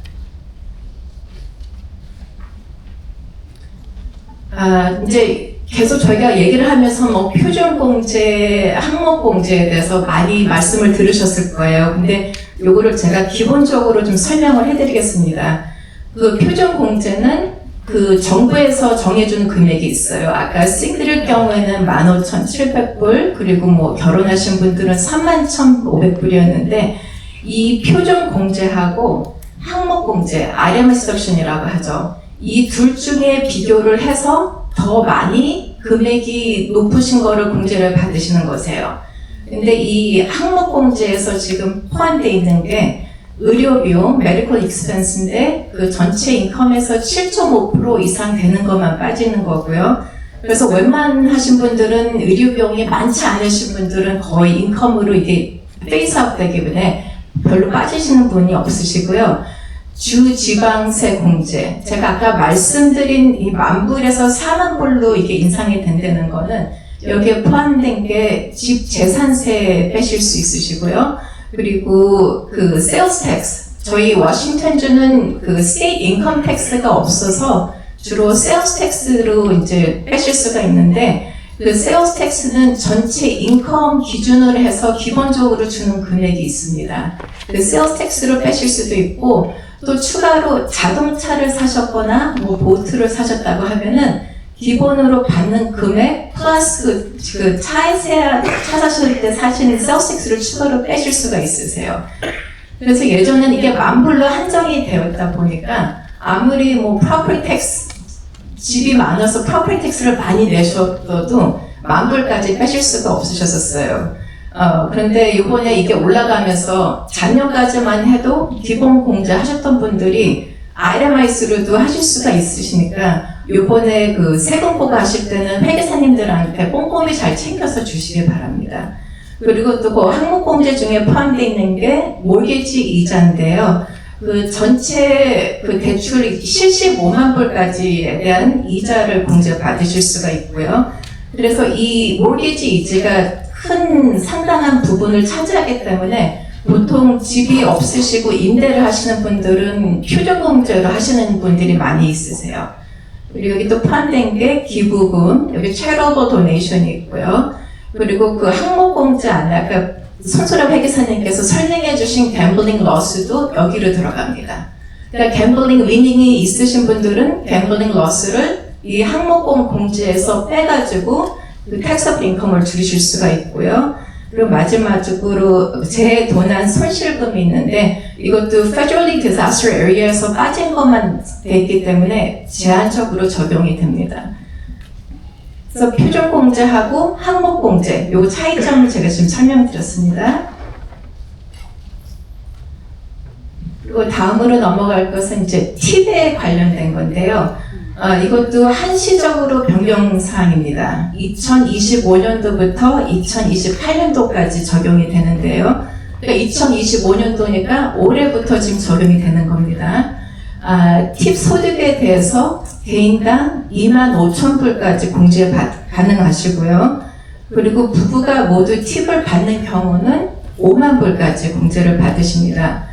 이제 계속 저희가 얘기를 하면서 뭐 표준공제, 항목공제에 대해서 많이 말씀을 들으셨을 거예요. 근데 요거를 제가 기본적으로 좀 설명을 해드리겠습니다. 그 표준공제는 그 정부에서 정해준 금액이 있어요. 아까 싱글일 경우에는 15,700불, 그리고 뭐 결혼하신 분들은 31,500불이었는데 이 표준공제하고 항목공제, IRMS 섹션이라고 하죠. 이 둘 중에 비교를 해서 더 많이 금액이 높으신 거를 공제를 받으시는 거세요. 근데 이 항목공제에서 지금 포함되어 있는 게 의료비용, 메디컬 익스펜스인데 그 전체 인컴에서 7.5% 이상 되는 것만 빠지는 거고요. 그래서 웬만하신 분들은 의료비용이 많지 않으신 분들은 거의 인컴으로 이게 페이스아웃 되기 때문에 별로 빠지시는 분이 없으시고요. 주지방세 공제. 제가 아까 말씀드린 이 10,000불에서 40,000불로 이게 인상이 된다는 거는 여기에 포함된 게 집 재산세 빼실 수 있으시고요. 그리고 그 세일스 텍스. 저희 워싱턴주는 그 스테이트 인컴 텍스가 없어서 주로 세일스 텍스로 이제 빼실 수가 있는데 그 세일스 텍스는 전체 인컴 기준으로 해서 기본적으로 주는 금액이 있습니다. 그 세일스 텍스로 빼실 수도 있고 또 추가로 자동차를 사셨거나 뭐 보트를 사셨다고 하면은 기본으로 받는 금액 플러스 그 차 사실 때 사시는 세일스 텍스를 추가로 빼실 수가 있으세요. 그래서 예전에는 이게 10,000불로 한정이 되어 있다 보니까 아무리 뭐 프로퍼티 텍스 집이 많아서 프로퍼티 텍스를 많이 내셨어도 10,000불까지 빼실 수가 없으셨었어요. 그런데 이번에 이게 올라가면서 작년까지만 해도 기본 공제 하셨던 분들이 IRMIS로도 하실 수가 있으시니까 이번에 그 세금 보고하실 때는 회계사님들한테 꼼꼼히 잘 챙겨서 주시기 바랍니다. 그리고 또 그 항목공제 중에 포함되어 있는 게 몰게지 이자인데요. 그 전체 그 대출 75만 불까지에 대한 이자를 공제 받으실 수가 있고요. 그래서 이 몰게지 이자가 큰 상당한 부분을 차지하기 때문에 보통 집이 없으시고 임대를 하시는 분들은 표준공제로 하시는 분들이 많이 있으세요. 그리고 여기 또 포함된 게 기부금, 여기 charitable donation이 있고요. 그리고 그 항목공제 안에 아까 손소라 회계사님께서 설명해 주신 gambling loss도 여기로 들어갑니다. 그러니까 gambling winning이 있으신 분들은 gambling loss를 이 항목공제에서 빼가지고 그 taxable income을 줄이실 수가 있고요. 그리고 마지막으로 재도난 손실금이 있는데 이것도 federally disaster area에서 빠진 것만 돼 있기 때문에 제한적으로 적용이 됩니다. 그래서 표준공제하고 항목공제 요 차이점을 제가 지금 설명드렸습니다. 그리고 다음으로 넘어갈 것은 이제 팁에 관련된 건데요. 이것도 한시적으로 변경사항입니다. 2025년도부터 2028년도까지 적용이 되는데요. 그러니까 2025년도니까 올해부터 지금 적용이 되는 겁니다. 팁 소득에 대해서 개인당 25,000불까지 공제 가능하시고요. 그리고 부부가 모두 팁을 받는 경우는 5만 불까지 공제를 받으십니다.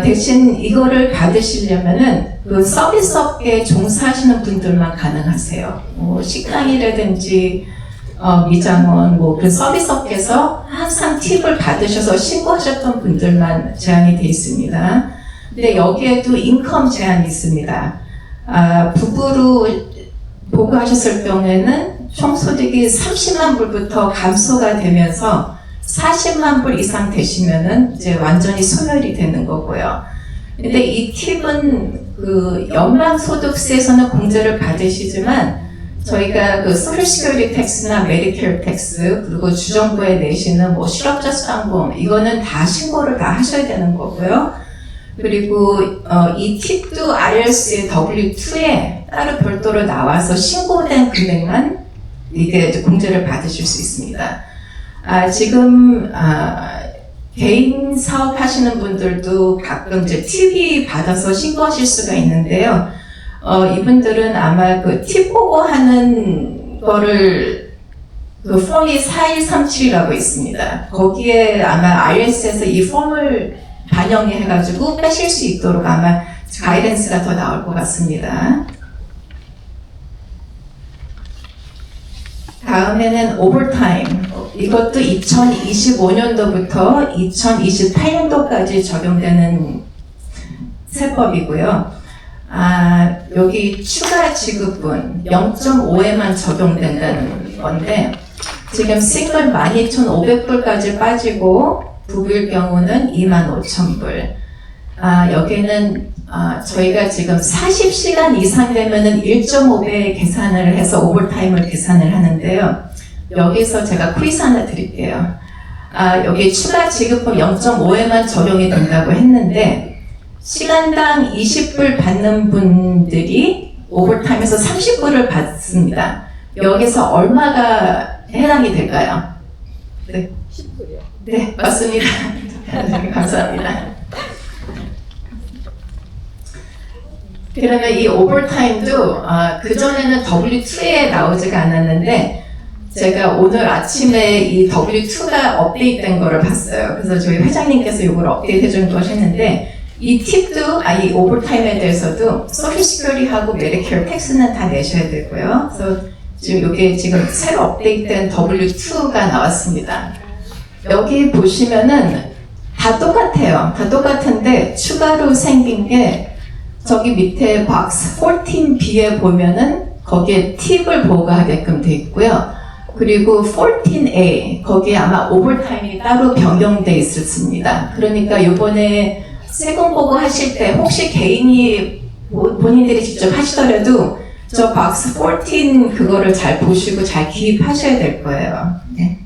대신 이거를 받으시려면은 그 서비스업계에 종사하시는 분들만 가능하세요. 뭐 식당이라든지 미장원 뭐 그 서비스업계에서 항상 팁을 받으셔서 신고하셨던 분들만 제한이 돼 있습니다. 근데 여기에도 인컴 제한이 있습니다. 부부로 보고하셨을 경우에는 총 소득이 30만 불부터 감소가 되면서 40만 불 이상 되시면은 이제 완전히 소멸이 되는 거고요. 근데 이 팁은 그 연방소득세에서는 공제를 받으시지만 저희가 그 소셜 시큐리티 텍스나 메디케어 텍스 그리고 주정부에 내시는 뭐 실업자 수당금 이거는 다 신고를 다 하셔야 되는 거고요. 그리고 이 팁도 IRS의 W2에 따로 별도로 나와서 신고된 금액만 이게 이제 공제를 받으실 수 있습니다. 지금 개인 사업 하시는 분들도 가끔 이제 팁이 받아서 신고하실 수가 있는데요. 이분들은 아마 그 팁 보고 하는 거를 그 폼이 4137이라고 있습니다. 거기에 아마 IRS에서 이 폼을 반영해가지고 빼실 수 있도록 아마 가이던스가 더 나올 것 같습니다. 다음에는 오버타임. 이것도 2025년도부터 2028년도까지 적용되는 세법이고요. 여기 추가 지급분 0.5에만 적용된다는 건데 지금 싱글 12,500불까지 빠지고 부부일 경우는 25,000불. 여기는 저희가 지금 40시간 이상 되면은 1.5배 계산을 해서 오버타임을 계산을 하는데요. 여기서 제가 퀴즈 하나 드릴게요. 여기 추가 지급분 0.5에만 적용이 된다고 했는데 시간당 20불 받는 분들이 오버타임에서 30불을 받습니다. 여기서 얼마가 해당이 될까요? 네. 10불이요. 네, 맞습니다. 감사합니다. 그러면 이 오버타임도 그전에는 W2에 나오지가 않았는데 제가 오늘 아침에 이 W2가 업데이트된 거를 봤어요. 그래서 저희 회장님께서 이걸 업데이트 해준 걸 했는데 이 팁도 이 오버타임에 대해서도 소셜 시큐리티하고 메디케어 텍스는 다 내셔야 되고요. 그래서 지금 이게 지금 새로 업데이트된 W2가 나왔습니다. 여기 보시면은 다 똑같아요. 다 똑같은데 추가로 생긴 게 저기 밑에 박스 14B에 보면은 거기에 팁을 보고하게끔 돼 있고요. 그리고 14A 거기에 아마 오버타임이 따로 변경돼 있었습니다. 그러니까 이번에 세금 보고 하실 때 혹시 개인이 본인들이 직접 하시더라도 저 박스 14 그거를 잘 보시고 잘 기입하셔야 될 거예요. 네.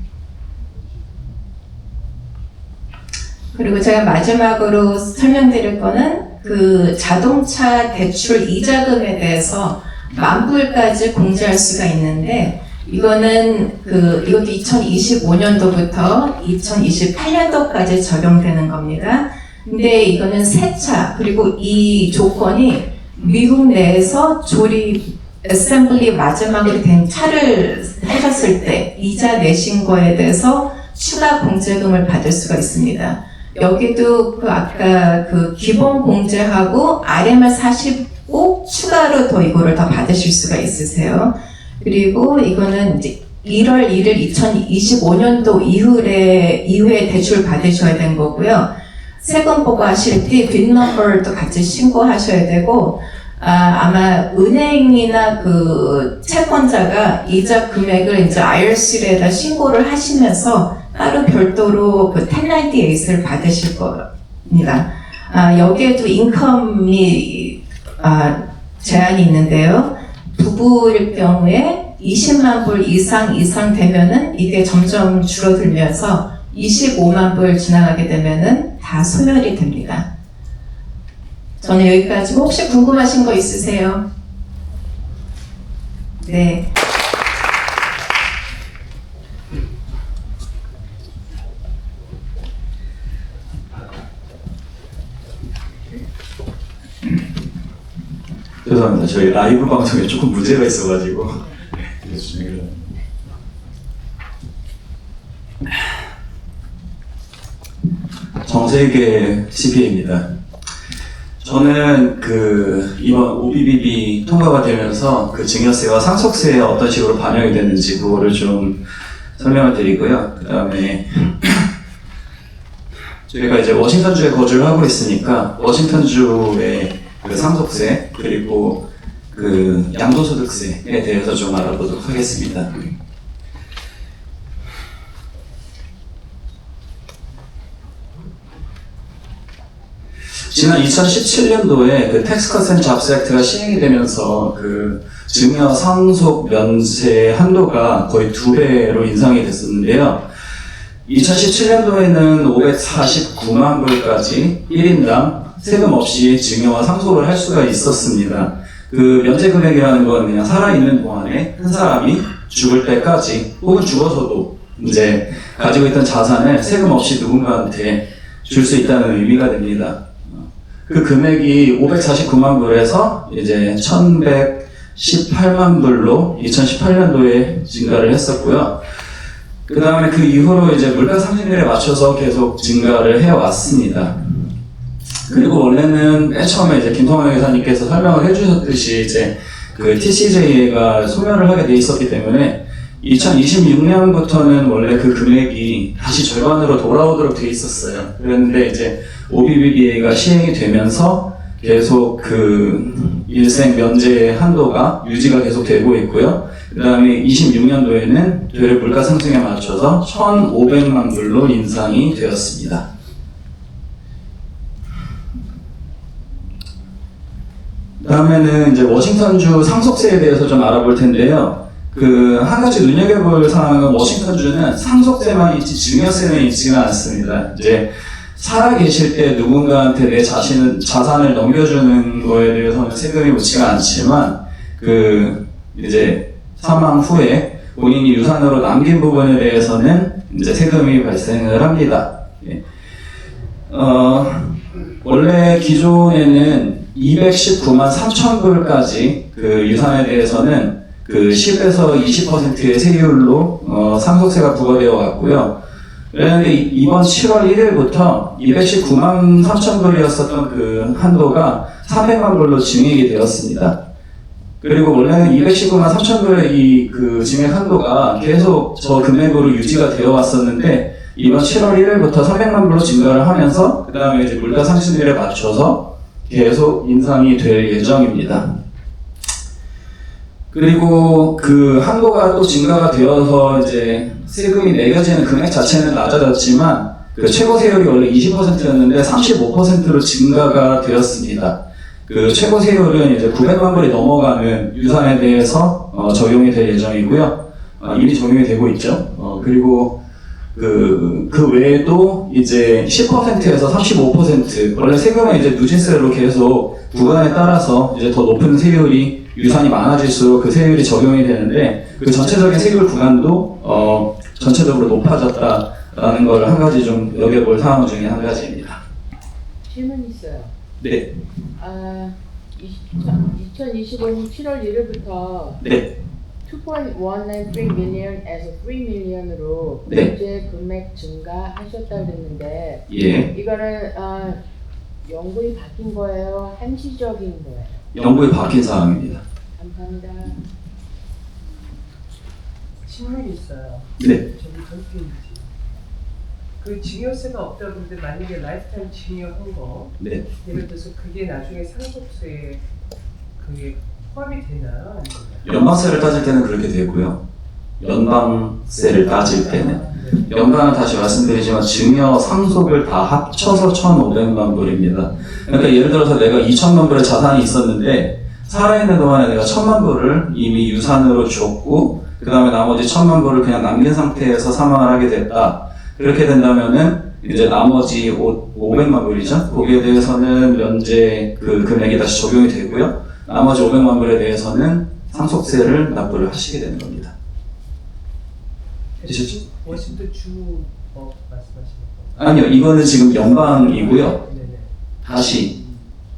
그리고 제가 마지막으로 설명드릴 거는 그 자동차 대출 이자금에 대해서 10,000불까지 공제할 수가 있는데 이거는 이것도 2025년도부터 2028년도까지 적용되는 겁니다. 근데 이거는 새 차 그리고 이 조건이 미국 내에서 조립 어셈블리 마지막으로 된 차를 하셨을 때 이자 내신 거에 대해서 추가 공제금을 받을 수가 있습니다. 여기도 아까 기본 공제하고 RMR 45 추가로 더 이거를 더 받으실 수가 있으세요. 그리고 이거는 이제 1월 1일 2025년도 이후에 대출 받으셔야 되는 거고요. 세금 보고하실 때 빈 넘버도 같이 신고하셔야 되고 아마 은행이나 채권자가 이자 금액을 이제 IRC에다 신고를 하시면서 따로 별도로 1098을 받으실 겁니다. 여기에도 인컴이 제한이 있는데요. 부부일 경우에 20만 불 이상 되면은 이게 점점 줄어들면서 25만 불 지나가게 되면은 다 소멸이 됩니다. 저는 여기까지 혹시 궁금하신 거 있으세요? 네. 죄송합니다. 저희 라이브 방송에 조금 문제가 있어가지고. 정세계 CPA입니다. 저는 이번 OBBB 통과가 되면서 증여세와 상속세에 어떤 식으로 반영이 됐는지 그거를 좀 설명을 드리고요. 그 다음에 저희가 이제 워싱턴주에 거주를 하고 있으니까 워싱턴주의 상속세 그리고 양도소득세에 대해서 좀 알아보도록 하겠습니다. 지난 2017년도에 그 텍스 컷 앤 잡스 액트가 시행이 되면서 그 증여 상속 면제 한도가 거의 2배로 인상이 됐었는데요. 2017년도에는 549만 불까지 1인당 세금 없이 증여와 상속을 할 수가 있었습니다. 그 면제 금액이라는 건 그냥 살아있는 동안에 한 사람이 죽을 때까지 혹은 죽어서도 이제 가지고 있던 자산을 세금 없이 누군가한테 줄 수 있다는 의미가 됩니다. 그 금액이 549만 불에서 이제 1118만 불로 2018년도에 증가를 했었고요. 그 다음에 그 이후로 이제 물가 상승률에 맞춰서 계속 증가를 해왔습니다. 그리고 원래는 맨 처음에 이제 김성환 회사님께서 설명을 해주셨듯이 이제 그 TCJ가 소멸을 하게 돼 있었기 때문에 2026년부터는 원래 그 금액이 다시 절반으로 돌아오도록 돼 있었어요. 그런데 이제 OBBBA가 시행이 되면서 계속 그 일생 면제 한도가 유지가 계속 되고 있고요. 그 다음에 26년도에는 되려 물가 상승에 맞춰서 1,500만 불로 인상이 되었습니다. 다음에는 이제 워싱턴주 상속세에 대해서 좀 알아볼 텐데요. 그 한 가지 눈여겨볼 사항은 워싱턴주는 상속세만 있지 증여세는 있지가 않습니다. 이제 살아 계실 때 누군가한테 내 자산을 넘겨주는 거에 대해서는 세금이 묻지가 않지만 그 이제 사망 후에 본인이 유산으로 남긴 부분에 대해서는 이제 세금이 발생을 합니다. 예. 원래 기존에는 219만 3천 불까지 그 유산에 대해서는 그 10에서 20%의 세율로 상속세가 부과되어 왔고요. 그런데 이번 7월 1일부터 219만 3천 불이었었던 그 한도가 300만 불로 증액이 되었습니다. 그리고 원래는 219만 3천 불의 이 그 증액 한도가 계속 저 금액으로 유지가 되어 왔었는데 이번 7월 1일부터 300만 불로 증가를 하면서 그 다음에 이제 물가 상승률에 맞춰서 계속 인상이 될 예정입니다. 그리고 그 한도가 또 증가가 되어서 이제 세금이 매겨지는 금액 자체는 낮아졌지만 그 최고 세율이 원래 20%였는데 35%로 증가가 되었습니다. 그 최고 세율은 이제 900만 불이 넘어가는 유산에 대해서 적용이 될 예정이고요. 이미 적용이 되고 있죠. 그리고 그 외에도 이제 10%에서 35% 원래 세금은 이제 누진세로 계속 구간에 따라서 이제 더 높은 세율이 유산이 많아질수록 그 세율이 적용이 되는데 그 전체적인 세율 구간도 전체적으로 높아졌다라는 걸 한 가지 좀 여겨볼 사항 중에 한 가지입니다. 질문 있어요. 네. 2025년 7월 1일부터 네. 2.193 million에서 3 million으로 네. 문제 금액 증가하셨다 그랬는데 예. 이거는 연구이 바뀐 거예요? 한시적인 거예요? 연구에 바뀐 사항입니다. 감사합니다. 질문이 있어요. 네. 저기 던진지. 그 증여세가 없다고 그러는데 만약에 라이프타임 증여한 거 네. 예를 들어서 그게 나중에 상속세에 그게 포함이 되나? 연방세를 따질 때는 그렇게 되고요. 연방세를 따질 때는 연방은 다시 말씀드리지만 증여 상속을 다 합쳐서 1,500만 불입니다. 그러니까 예를 들어서 내가 2천만 불의 자산이 있었는데 살아있는 동안에 내가 1,000만 불을 이미 유산으로 줬고 그 다음에 나머지 1,000만 불을 그냥 남긴 상태에서 사망을 하게 됐다. 그렇게 된다면은 이제 나머지 500만 불이죠. 거기에 대해서는 면제 그 금액이 다시 적용이 되고요. 나머지 500만 불에 대해서는 상속세를 납부를 하시게 되는 겁니다. 되셨죠? 워싱턴 주 말씀하시는 거. 아니요, 이거는 지금 연방이고요. 네네. 다시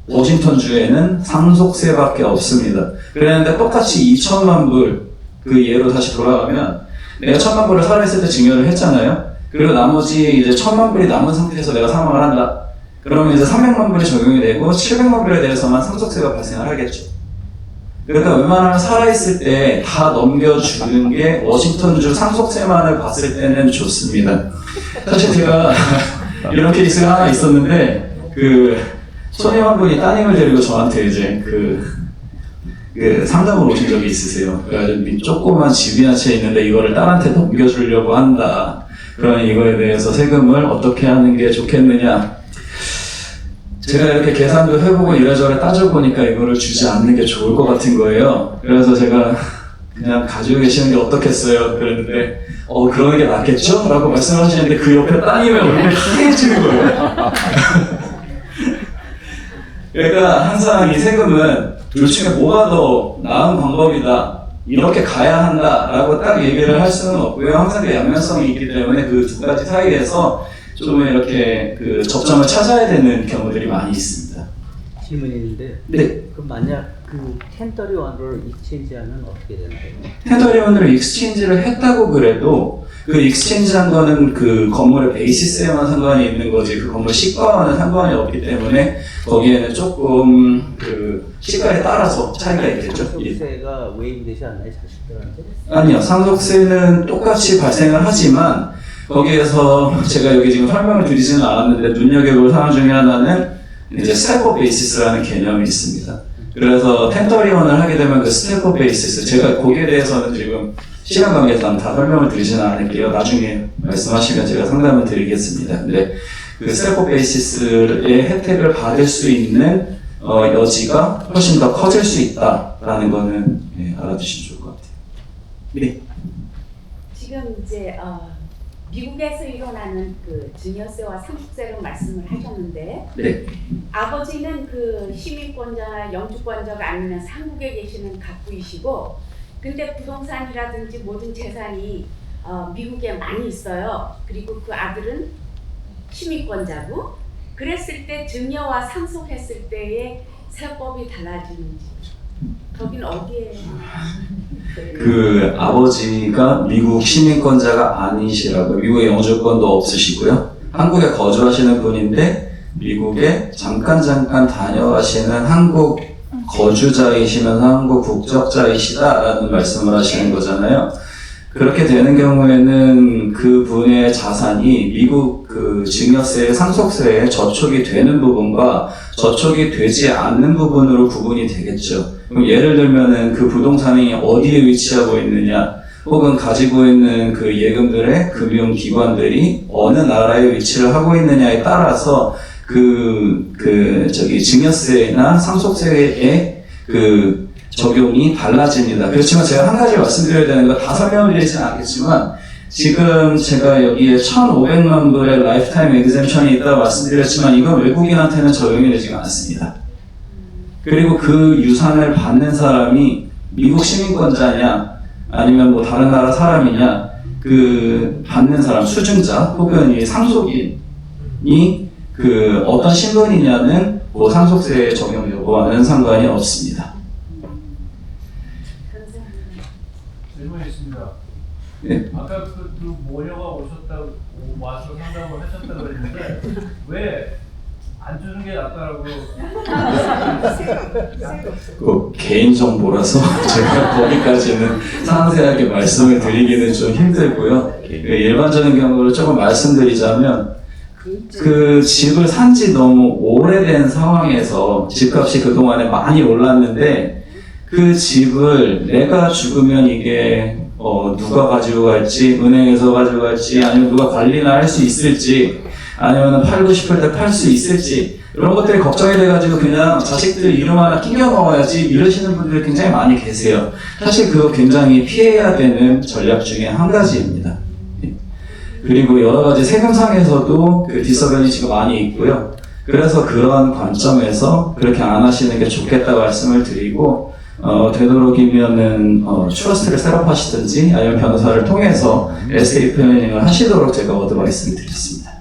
워싱턴 주에는 상속세밖에 없습니다. 그랬는데 똑같이 2천만 불 그 예로 다시 돌아가면 내가 1,000만 불을 살아있을 때 증여를 했잖아요. 그리고 나머지 이제 1,000만 불이 남은 상태에서 내가 사망을 한다. 그러면 이제 300만 불이 적용이 되고 700만 불에 대해서만 상속세가 발생을 하겠죠. 그러니까 웬만하면 살아있을 때 다 넘겨주는 게 워싱턴주 상속세만을 봤을 때는 좋습니다. 사실 제가 이런 케이스가 하나 있었는데 그 손님 한 분이 따님을 데리고 저한테 이제 그 상담을 오신 적이 있으세요. 그래가지고 조그만 집이 한 채 있는데 이거를 딸한테 넘겨주려고 한다. 그러면 이거에 대해서 세금을 어떻게 하는 게 좋겠느냐. 제가 이렇게 계산도 해보고 이래저래 따져보니까 이거를 주지 않는 게 좋을 것 같은 거예요. 그래서 제가 그냥 가지고 계시는 게 어떻겠어요? 그랬는데 그러는 게 낫겠죠? 라고 말씀하시는데 그 옆에 따님의 얼굴이 하얘지는 거예요. 그러니까 항상 이 세금은 둘 중에 뭐가 더 나은 방법이다, 이렇게 가야 한다라고 딱 얘기를 할 수는 없고요. 항상 그 양면성이 있기 때문에 그 두 가지 사이에서 좀 이렇게 그 접점을 찾아야 되는 경우들이 많이 있습니다. 질문이 있는데, 네. 그럼 만약 그 1031을 익스체인지하면 어떻게 되나요? 1031으로 익스체인지를 했다고 그래도 그 익스체인지한 거는 그 건물의 베이시스에만 상관이 있는 거지 그 건물 시가와는 상관이 없기 때문에 거기에는 조금 그 시가에 따라서 차이가 있겠죠. 예. 상속세가 웨이브되지 않나요, 자식들한테? 아니요, 상속세는 똑같이 발생을 하지만 거기에서 제가 여기 지금 설명을 드리지는 않았는데 눈여겨볼 사항 중에 하나는 이제 스태퍼 베이시스라는 개념이 있습니다. 그래서 1031을 하게 되면 그 스태퍼 베이시스, 제가 거기에 대해서는 지금 시간 관계상 다 설명을 드리지는 않을게요. 나중에 말씀하시면 제가 상담을 드리겠습니다. 근데 그 스태퍼 베이시스의 혜택을 받을 수 있는 여지가 훨씬 더 커질 수 있다라는 거는 알아두시면 좋을 것 같아요. 네. 지금 이제 미국에서 일어나는 그 증여세와 상속세를 말씀을 하셨는데 네. 아버지는 그 시민권자나 영주권자가 아니면 한국에 계시는 갑부이시고 근데 부동산이라든지 모든 재산이 미국에 많이 있어요. 그리고 그 아들은 시민권자고 그랬을 때 증여와 상속했을 때의 세법이 달라지는지 거긴 어디에? 그 아버지가 미국 시민권자가 아니시라고 미국에 영주권도 없으시고요. 한국에 거주하시는 분인데 미국에 잠깐 다녀가시는 한국 거주자이시면서 한국 국적자이시다라는 말씀을 하시는 거잖아요. 그렇게 되는 경우에는 그 분의 자산이 미국 그 증여세, 상속세에 저촉이 되는 부분과 저촉이 되지 않는 부분으로 구분이 되겠죠. 그럼 예를 들면은 그 부동산이 어디에 위치하고 있느냐, 혹은 가지고 있는 그 예금들의 금융기관들이 어느 나라에 위치를 하고 있느냐에 따라서 증여세나 상속세의 그 적용이 달라집니다. 그렇지만 제가 한 가지 말씀드려야 되는 거 다 설명을 드리지는 않겠지만 지금 제가 여기에 1,500만 불의 라이프타임 엑셈션이 있다고 말씀드렸지만 이건 외국인한테는 적용이 되지가 않습니다. 그리고 그 유산을 받는 사람이 미국 시민권자냐 아니면 뭐 다른 나라 사람이냐 그 받는 사람 수증자 혹은 이 상속인이 그 어떤 신분이냐는 그 상속세 적용 여부와는 상관이 없습니다. 질문이 있습니다. 네. 아까 두 모녀가 와서 상담을 하셨다고 했는데 왜 안 주는 게 낫다라고? 그 개인 정보라서 제가 거기까지는 상세하게 말씀을 드리기는 좀 힘들고요. 일반적인 경우를 조금 말씀드리자면 그 집을 산 지 너무 오래된 상황에서 집값이 그동안에 많이 올랐는데 그 집을 내가 죽으면 이게 누가 가지고 갈지, 은행에서 가지고 갈지, 아니면 누가 관리나 할 수 있을지, 아니면 팔고 싶을 때 팔 수 있을지, 이런 것들이 걱정이 돼가지고 그냥 자식들 이름 하나 끼겨 넣어야지 이러시는 분들이 굉장히 많이 계세요. 사실 그거 굉장히 피해야 되는 전략 중에 한 가지입니다. 그리고 여러 가지 세금상에서도 그 디서변이지가 많이 있고요. 그래서 그런 관점에서 그렇게 안 하시는 게 좋겠다고 말씀을 드리고, 되도록이면은 트러스트를 셋업하시든지 아니면 변호사를 통해서 에스테이트 플래닝을 하시도록 제가 어드바이스를 드렸습니다.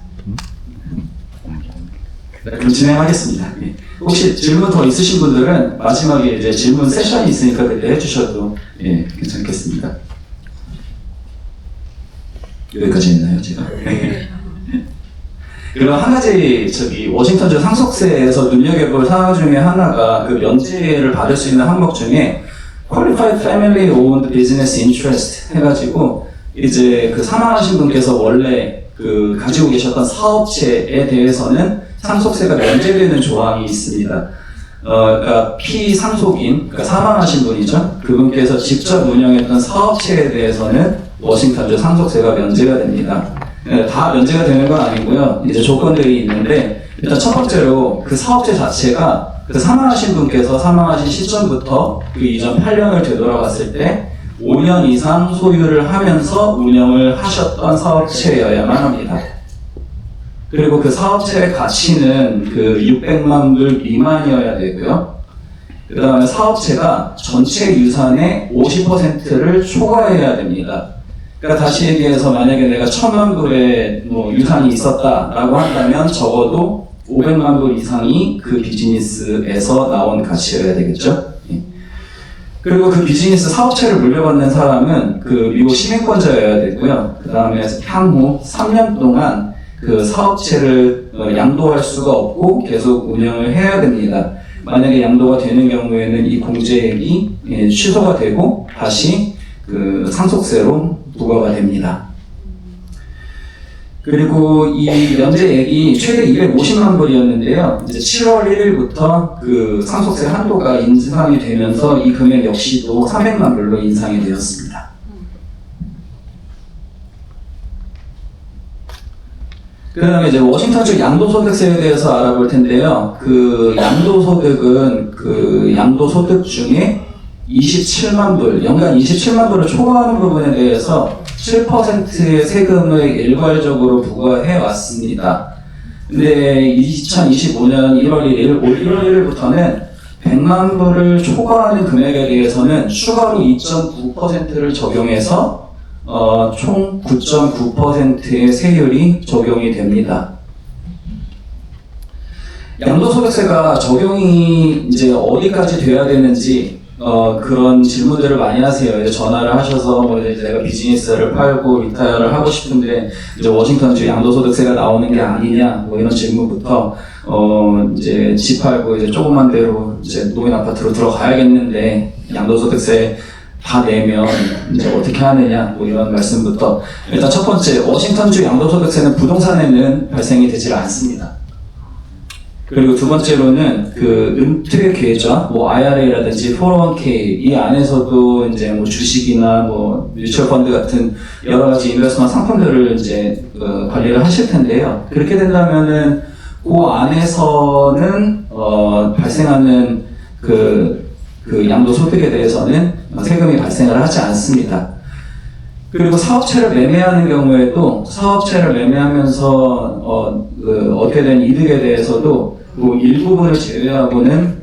네, 그럼 진행하겠습니다. 예. 혹시 질문 더 있으신 분들은 마지막에 이제 질문 세션이 있으니까 그때 해주셔도 괜찮겠습니다. 여기까지 있나요, 제가? 네. 그리고 한 가지 워싱턴주 상속세에서 눈여겨볼 사항 중에 하나가 그 면제를 받을 수 있는 항목 중에 Qualified Family Owned Business Interest 해가지고 이제 그 사망하신 분께서 원래 그 가지고 계셨던 사업체에 대해서는 상속세가 면제되는 조항이 있습니다. 그러니까 피상속인, 그러니까 사망하신 분이죠. 그분께서 직접 운영했던 사업체에 대해서는 워싱턴주 상속세가 면제가 됩니다. 다 면제가 되는 건 아니고요. 이제 조건들이 있는데 일단 첫 번째로 그 사업체 자체가 그 사망하신 분께서 사망하신 시점부터 그 이전 8년을 되돌아봤을 때 5년 이상 소유를 하면서 운영을 하셨던 사업체여야만 합니다. 그리고 그 사업체의 가치는 그 600만 불 미만이어야 되고요. 그 다음에 사업체가 전체 유산의 50%를 초과해야 됩니다. 그러니까 다시 얘기해서 만약에 내가 1000만 불의 뭐 유산이 있었다라고 한다면 적어도 500만 불 이상이 그 비즈니스에서 나온 가치여야 되겠죠. 예. 그리고 그 비즈니스 사업체를 물려받는 사람은 그 미국 시민권자여야 되고요. 그 다음에 향후 3년 동안 그 사업체를 양도할 수가 없고 계속 운영을 해야 됩니다. 만약에 양도가 되는 경우에는 이 공제액이 취소가 되고 다시 그 상속세로 부과가 됩니다. 그리고 이 면제액이 최대 250만 불이었는데요. 이제 7월 1일부터 그 상속세 한도가 인상이 되면서 이 금액 역시도 300만 불로 인상이 되었습니다. 그 다음에 이제 워싱턴주 양도소득세에 대해서 알아볼 텐데요. 그 양도소득은 그 양도소득 중에 27만 불, 연간 27만 불을 초과하는 부분에 대해서 7%의 세금을 일괄적으로 부과해 왔습니다. 근데 2025년 1월 1일, 올 1월 1일부터는 100만 불을 초과하는 금액에 대해서는 추가로 2.9%를 적용해서 총 9.9%의 세율이 적용이 됩니다. 양도소득세가 적용이 이제 어디까지 돼야 되는지 그런 질문들을 많이 하세요. 이제 전화를 하셔서 뭐 이제 내가 비즈니스를 팔고 리타이어를 하고 싶은데 이제 워싱턴주 양도소득세가 나오는 게 아니냐 뭐 이런 질문부터 이제 집 팔고 이제 조그만 데로 이제 노인 아파트로 들어가야겠는데 양도소득세 다 내면 이제 어떻게 하느냐 뭐 이런 말씀부터 일단 첫 번째 워싱턴주 양도소득세는 부동산에는 발생이 되질 않습니다. 그리고 두 번째로는 그 은퇴 계좌, 뭐 IRA라든지 401k 이 안에서도 이제 뭐 주식이나 뭐 뮤추얼 펀드 같은 여러 가지 인베스트먼트 상품들을 이제 관리를 하실 텐데요. 그렇게 된다면은 그 안에서는 발생하는 그 양도소득에 대해서는 세금이 발생을 하지 않습니다. 그리고 사업체를 매매하는 경우에도 사업체를 매매하면서 얻게 된 이득에 대해서도 그 일부분을 제외하고는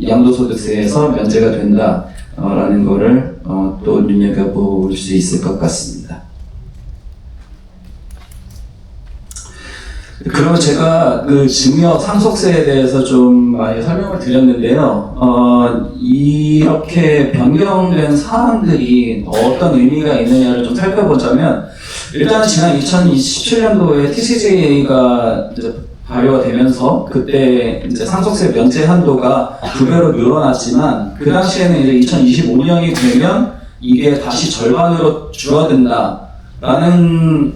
양도소득세에서 면제가 된다라는 거를 또 눈여겨볼 수 있을 것 같습니다. 그리고 제가 그 증여 상속세에 대해서 좀 많이 설명을 드렸는데요. 이렇게 변경된 사항들이 어떤 의미가 있느냐를 좀 살펴보자면 일단 지난 2027년도에 TCJA가 이제 발효가 되면서 그때 이제 상속세 면제 한도가 2배로 늘어났지만 그 당시에는 이제 2025년이 되면 이게 다시 절반으로 줄어든다. 라는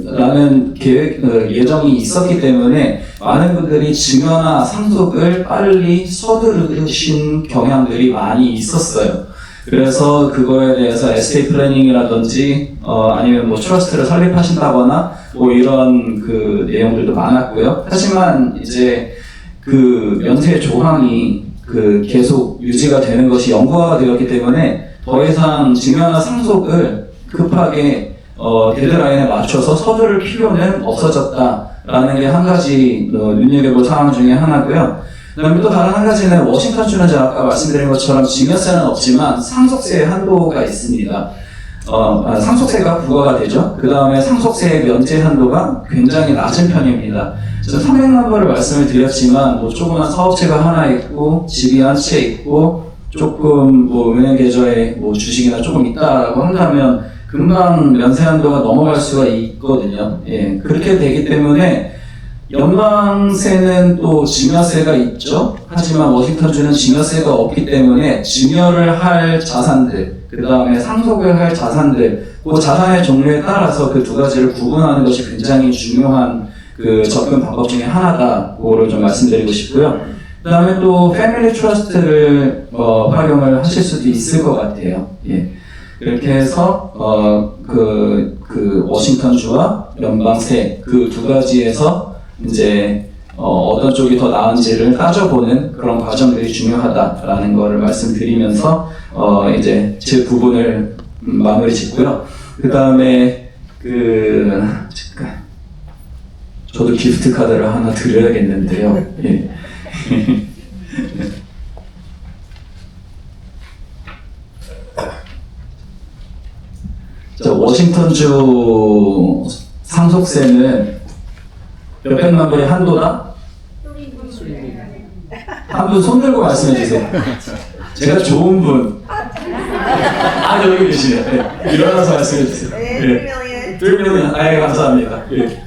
라는 계획 예정이 있었기 때문에 많은 분들이 증여나 상속을 빨리 서두르신 경향들이 많이 있었어요. 그래서 그거에 대해서 에스테이트 플래닝이라든지 아니면 뭐 트러스트를 설립하신다거나 뭐 이런 그 내용들도 많았고요. 하지만 이제 그 면세 조항이 그 계속 유지가 되는 것이 연구가 되었기 때문에 더 이상 증여나 상속을 급하게 데드라인에 맞춰서 서두를 필요는 없어졌다라는 게 한 가지 눈여겨볼 사항 중에 하나고요. 그다음에 또 다른 한 가지는 워싱턴주는 제가 아까 말씀드린 것처럼 증여세는 없지만 상속세의 한도가 있습니다. 상속세가 부과가 되죠. 그 다음에 상속세의 면제 한도가 굉장히 낮은 편입니다. 저는 300만 불을 말씀을 드렸지만 뭐 조그만 사업체가 하나 있고 집이 한 채 있고 조금 뭐 은행 계좌에 뭐 주식이나 조금 있다라고 한다면 금방 면세 한도가 넘어갈 수가 있거든요. 예, 그렇게 되기 때문에 연방세는 또 증여세가 있죠. 하지만 워싱턴주는 증여세가 없기 때문에 증여를 할 자산들, 그 다음에 상속을 할 자산들, 그 자산의 종류에 따라서 그 두 가지를 구분하는 것이 굉장히 중요한 그 접근 방법 중에 하나다. 그거를 좀 말씀드리고 싶고요. 그 다음에 또 패밀리 트러스트를 활용을 하실 수도 있을 것 같아요. 예. 이렇게 해서 그 워싱턴주와 연방세 그 두 가지에서 이제 어떤 쪽이 더 나은지를 따져보는 그런 과정들이 중요하다라는 거를 말씀드리면서 이제 제 부분을 마무리 짓고요. 그 다음에 잠깐 저도 기프트 카드를 하나 드려야겠는데요. 예. 자, 워싱턴주 상속세는 몇백만 불의 한도다? 한 분 손 들고 말씀해 주세요. 제가 좋은 분. 여기 계시네. 네. 일어나서 말씀해 주세요. 네. 3 million. 감사합니다. 예.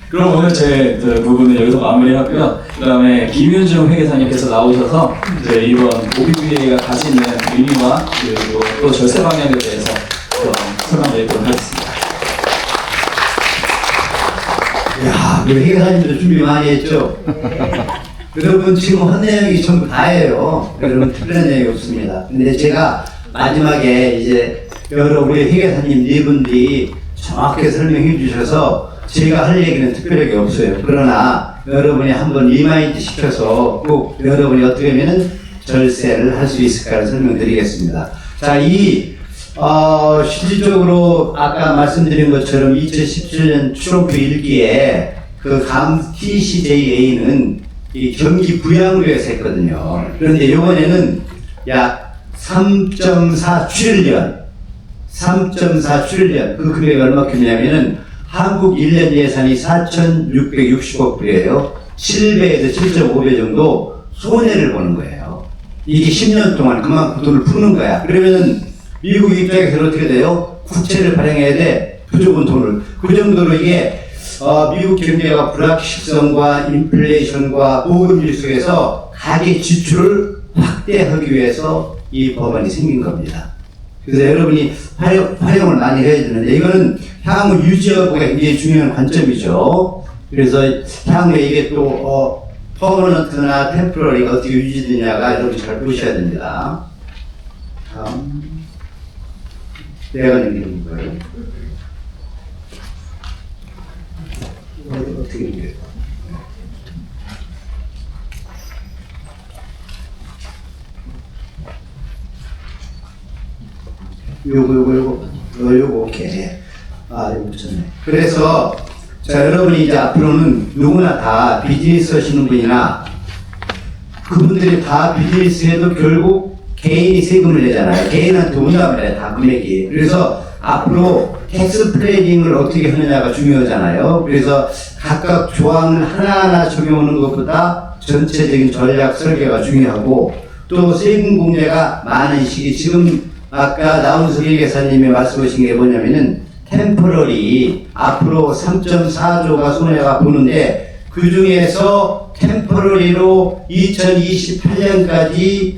그럼 오늘 제 부분은 여기서 마무리하고요. 그 다음에 김윤중 회계사님께서 나오셔서 이제 이번 OBBA가 가지는 의미와 그리고 또 절세 방향에 대해서 설명드리도록 하겠습니다. 야, 우리 회계사님들 준비 많이 했죠? 여러분 지금 한 내용이 전부 다예요. 여러분 특별한 내용이 없습니다. 근데 제가 마지막에 이제 여러 우리 회계사님 네 분들이 정확하게 설명해 주셔서 제가 할 얘기는 특별하게 없어요. 그러나 여러분이 한번 리마인드 시켜서 꼭 여러분이 어떻게 하면은 절세를 할 수 있을까를 설명드리겠습니다. 자, 실질적으로 아까 말씀드린 것처럼 2017년 트럼프 1기에 그 TCJA는 이 경기 부양부에서 했거든요. 그런데 이번에는 약 3.4 트릴리언 그 금액이 얼마큼이냐면은 한국 1년 예산이 4,660억 불이에요. 7배에서 7.5배 정도 손해를 보는 거예요. 이게 10년 동안 그만큼 돈을 푸는 거야. 그러면은 미국 입장에서는 어떻게 돼요? 국채를 발행해야 돼. 무조건 돈을. 그 정도로 이게 미국 경제가 불확실성과 인플레이션과 고금리 속에서 가계 지출을 확대하기 위해서 이 법안이 생긴 겁니다. 그래서 여러분이 활용을 많이 해야 되는데 이거는 향후 유지 여부가 굉장히 중요한 관점이죠. 그래서 향후에 이게 또 퍼머넌트나 템포러리가 어떻게 유지되냐가 여러분이 잘 보셔야 됩니다. 다음 내가 넘기는 거예요. 어떻게 넘겨요? 요거 오케이. 요거 붙였네. 그래서 자, 여러분이 이제 앞으로는 누구나 다 비즈니스 하시는 분이나 그분들이 다 비즈니스 해도 결국 개인이 세금을 내잖아요. 개인한테 온단 말이에요. 다 금액이. 그래서 앞으로 텍스 플래닝을 어떻게 하느냐가 중요하잖아요. 그래서 각각 조항을 하나하나 적용하는 것보다 전체적인 전략 설계가 중요하고 또 세금 공제가 많은 시기 지금 아까 나운석 회계사님이 말씀하신 게 뭐냐면은 템포러리 앞으로 3.4조가 손해가 보는데 그 중에서 템포러리로 2028년까지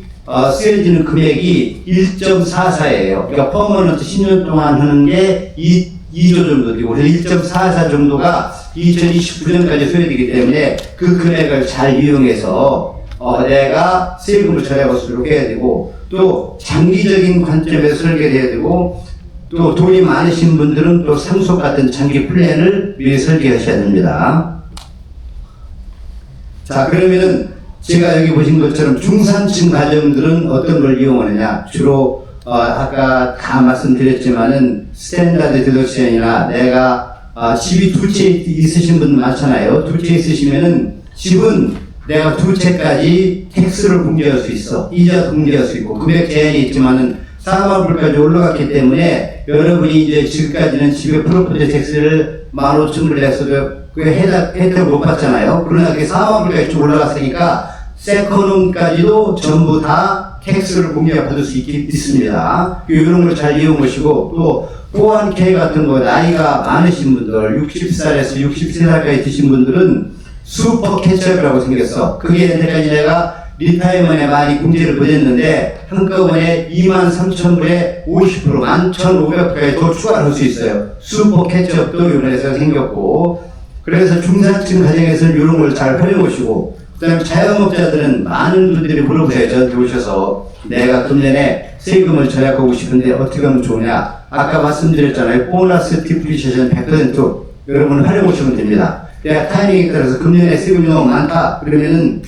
쓰여지는 금액이 1.44예요. 그러니까 퍼머넌트 10년 동안 하는 게 2조 정도 되고 1.44 정도가 2029년까지 소요되기 때문에 그 금액을 잘 이용해서 내가 세금을 절약할 수 있도록 해야 되고 또 장기적인 관점에서 설계해야 되고 또 돈이 많으신 분들은 또 상속 같은 장기 플랜을 미리 설계하셔야 됩니다. 자, 그러면은 제가 여기 보신 것처럼 중산층 가정들은 어떤 걸 이용하느냐? 주로 아까 다 말씀드렸지만은 스탠다드 디덕션이나 내가 집이 두 채 있으신 분 많잖아요. 두 채 있으시면은 집은 내가 두 채까지 텍스를 공제할 수 있어. 이자도 공제할 수 있고 금액 제한이 있지만은 4만 불까지 올라갔기 때문에 여러분이 이제 지금까지는 집에 프로퍼티 텍스를 15,000불 냈어도 그 혜택을 못 받잖아요. 그러나 그게 4만 불까지 좀 올라갔으니까 세컨홈까지도 전부 다 텍스를 공제받을 수 있습니다. 이런 걸 잘 이용하시고 또 401k 같은 거 나이가 많으신 분들 60살에서 63살까지 드신 분들은 슈퍼 캐치업이라고 생겼어. 그게 현재까지 내가 리타이먼에 많이 공제를 보냈는데 한꺼번에 23,000불에 50% 11,500불까지 더 추가를 할 수 있어요. 슈퍼 캐치업도 이번에 생겼고 그래서 중산층 가정에서는 이런 걸 잘 활용하시고 그다음에 자영업자들은 많은 분들이 물어보세요. 저한테 오셔서 내가 금년에 세금을 절약하고 싶은데 어떻게 하면 좋으냐. 아까 말씀드렸잖아요. 보너스 디프리시에이션 100% 여러분 활용하시면 됩니다. 내가 타이밍에 따라서 금년에 세금이 너무 많다 그러면은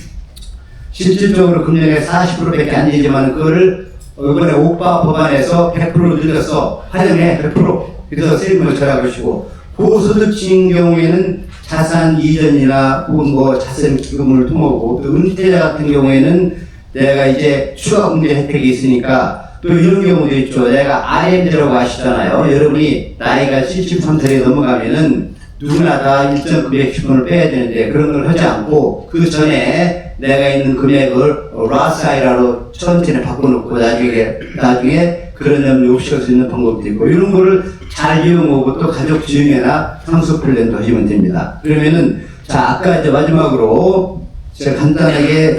실질적으로 금년에 40%밖에 안 되지만 그거를 이번에 오빠 법안에서 100% 늘려서 활용해 100%. 그래서 세금을 절약하시고 고소득층 경우에는 자산 이전이나 혹은 뭐 자산 기금을 통하고 또 은퇴자 같은 경우에는 내가 이제 추가 공제 혜택이 있으니까 또 이런 경우도 있죠. 내가 RMD라고 아시잖아요. 여러분이 나이가 73살이 넘어가면은 누구나 다 일정 금액 기본을 빼야 되는데 그런 걸 하지 않고 그 전에 내가 있는 금액을 라스아이라로 천천히 바꿔놓고 나중에 그런 점을 없앨 수 있는 방법도 있고 이런 거를 잘 이용하고 또 가족 지원이나 상속 플랜도 하시면 됩니다. 그러면은 자 아까 이제 마지막으로 제가 간단하게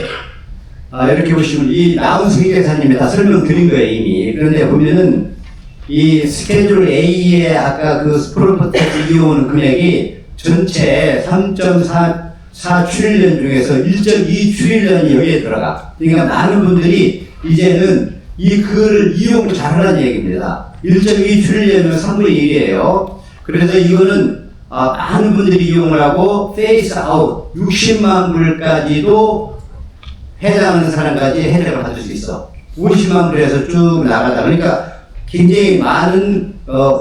이렇게 보시면 이 나운승 계사님이 다 설명드린 거예요 이미. 그런데 보면은 이 스케줄 A의 아까 그 프로퍼티 이용하는 금액이 전체 3.4 트릴리언 중에서 1.2 트릴리언이 여기에 들어가. 그러니까 많은 분들이 이제는 그거를 이용을 잘하는 얘기입니다. 1.2 트릴리언은 3분의 1이에요. 그래서 이거는 많은 분들이 이용을 하고 페이스 아웃 60만 불까지도 해당하는 사람까지 혜택을 받을 수 있어. 50만 불에서 쭉 나가다. 그러니까 굉장히 많은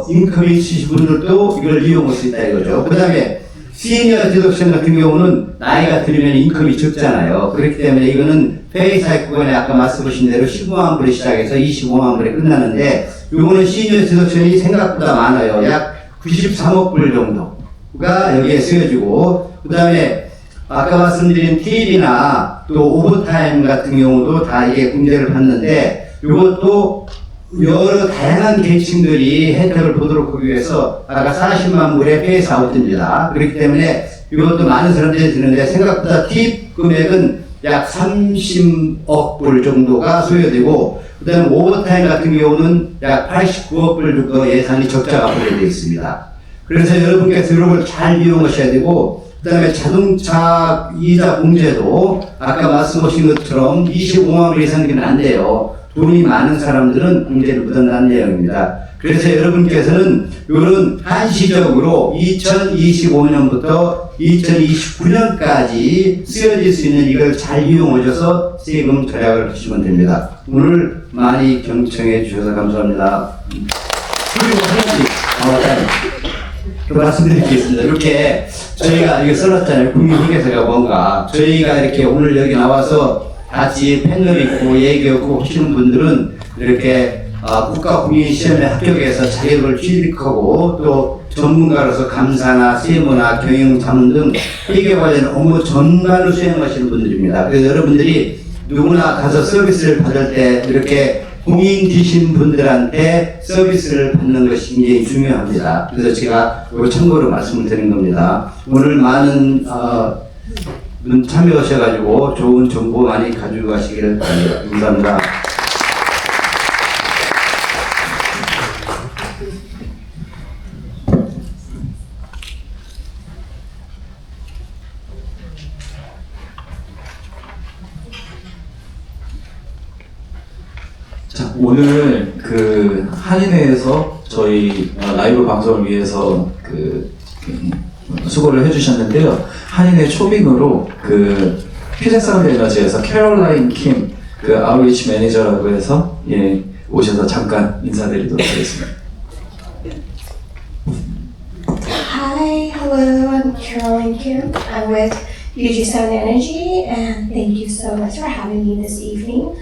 인컴이 있으신 분들도 이걸 이용할 수 있다 이거죠. 그 다음에 시니어 디덕션 같은 경우는 나이가 들면 인컴이 적잖아요. 그렇기 때문에 이거는 페이사이 구간에 아까 말씀하신 대로 15만 불에 시작해서 25만 불에 끝나는데 이거는 시니어 디덕션이 생각보다 많아요. 약 93억 불 정도가 여기에 쓰여지고 그 다음에 아까 말씀드린 팁이나 또 오버타임 같은 경우도 다 이게 공제를 받는데 이것도 여러 다양한 계층들이 혜택을 보도록 하기 위해서 아까 40만 불에 페이스 아웃입니다. 그렇기 때문에 이것도 많은 사람들이 드는데 생각보다 팁 금액은 약 30억 불 정도가 소요되고 그 다음에 오버타임 같은 경우는 약 89억 불 정도 예산이 적자가 벌어져 있습니다. 그래서 여러분께서 이런 걸 잘 이용하셔야 되고 그 다음에 자동차 이자 공제도 아까 말씀하신 것처럼 25만 불 이상 되면 안 돼요. 돈이 많은 사람들은 공제를 못한다는 내용입니다. 그래서 여러분께서는 이런 한시적으로 2025년부터 2029년까지 쓰여질 수 있는 이걸 잘 이용하셔서 세금 절약을 하시면 됩니다. 오늘 많이 경청해 주셔서 감사합니다. 그리고 하나씩 또 말씀드리겠습니다. 이렇게 저희가 이거 써놨잖아요. 국민회계사가 뭔가 저희가 이렇게 오늘 여기 나와서 같이 패널 있고 얘기하고 하시는 분들은 이렇게 국가공인시험에 합격해서 자격을 취득하고 또 전문가로서 감사나 세무나 경영 자문 등 회계 관련 업무 전반을 수행하시는 분들입니다. 그래서 여러분들이 누구나 가서 서비스를 받을 때 이렇게 공인 되신 분들한테 서비스를 받는 것이 굉장히 중요합니다. 그래서 제가 이거 참고로 말씀을 드린 겁니다. 오늘 많은 참여하셔가지고 좋은 정보 많이 가지고 가시기를 바랍니다. 감사합니다. 자, 오늘 그 한인회에서 저희 라이브 방송을 위해서 수고를 해주셨는데요. 한인회 초빙으로 그 퓨전 사운드 에너지에서 캐롤라인 킴 그 아웃리치 매니저라고 해서 오셔서 잠깐 인사드리도록 하겠습니다. Hi, hello, I'm Caroline Kim. I'm with UG Sound Energy, and thank you so much for having me this evening.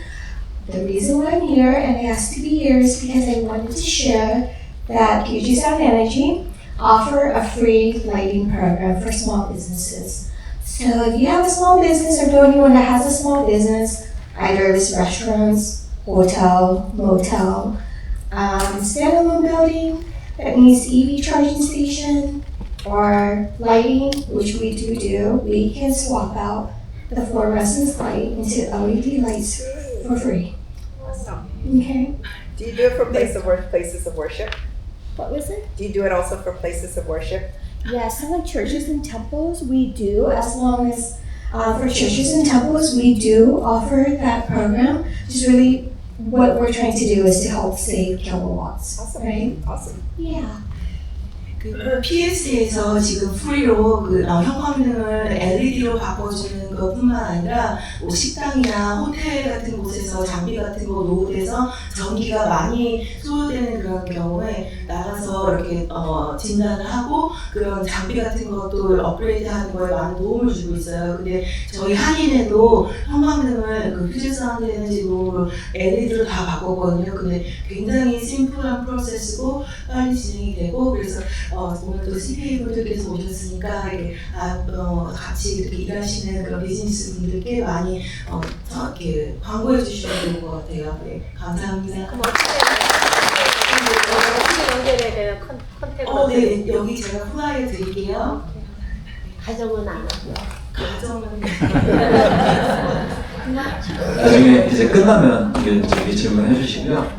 The reason why I'm here and I asked to be here is because I wanted to share that UG Sound Energy offer a free lighting program for small businesses. So if you have a small business or know anyone that has a small business, either it's restaurants, hotel, motel, standalone building that needs EV charging station or lighting, which we do, we can swap out the fluorescent light into LED lights for free. Awesome. Okay. Do you do it for places of worship? What was it? Do you do it also for places of worship? Yes, so like churches and temples, we do, as long as For churches and temples, we do offer that program. Just really, what we're trying to do is to help save kilowatts. Awesome. Right? Awesome. Yeah. 그 PS에서 지금 프리로 현관등을 LED로 바꿔주는 것뿐만 아니라 뭐 식당이나 호텔 같은 곳에서 장비 같은 거 노후돼서 전기가 많이 소요되는 그런 경우에 나가서 이렇게 진단을 하고 그런 장비 같은 것도 업그레이드하는 거에 많은 도움을 주고 있어요. 근데 저희 한인에도 현관등을 그 휴대성 에너지 노후로 LED로 다 바꿨거든요. 근데 굉장히 심플한 프로세스고 빨리 진행이 되고 그래서 오늘 또 CPA 분들께서 오셨으니까 이렇게 같이 이렇게 일하시는 그런 비즈니스 분들께 많이 이렇게 광고해 주시면 좋을 것 같아요. 네, 감사합니다. 어떻게 연결해야 돼요? 컨택으로? 네, 여기 제가 플라이어 드릴게요. 가정은 안 하고요. 가정은 나중에 이제 끝나면 저기 질문해 주시고요.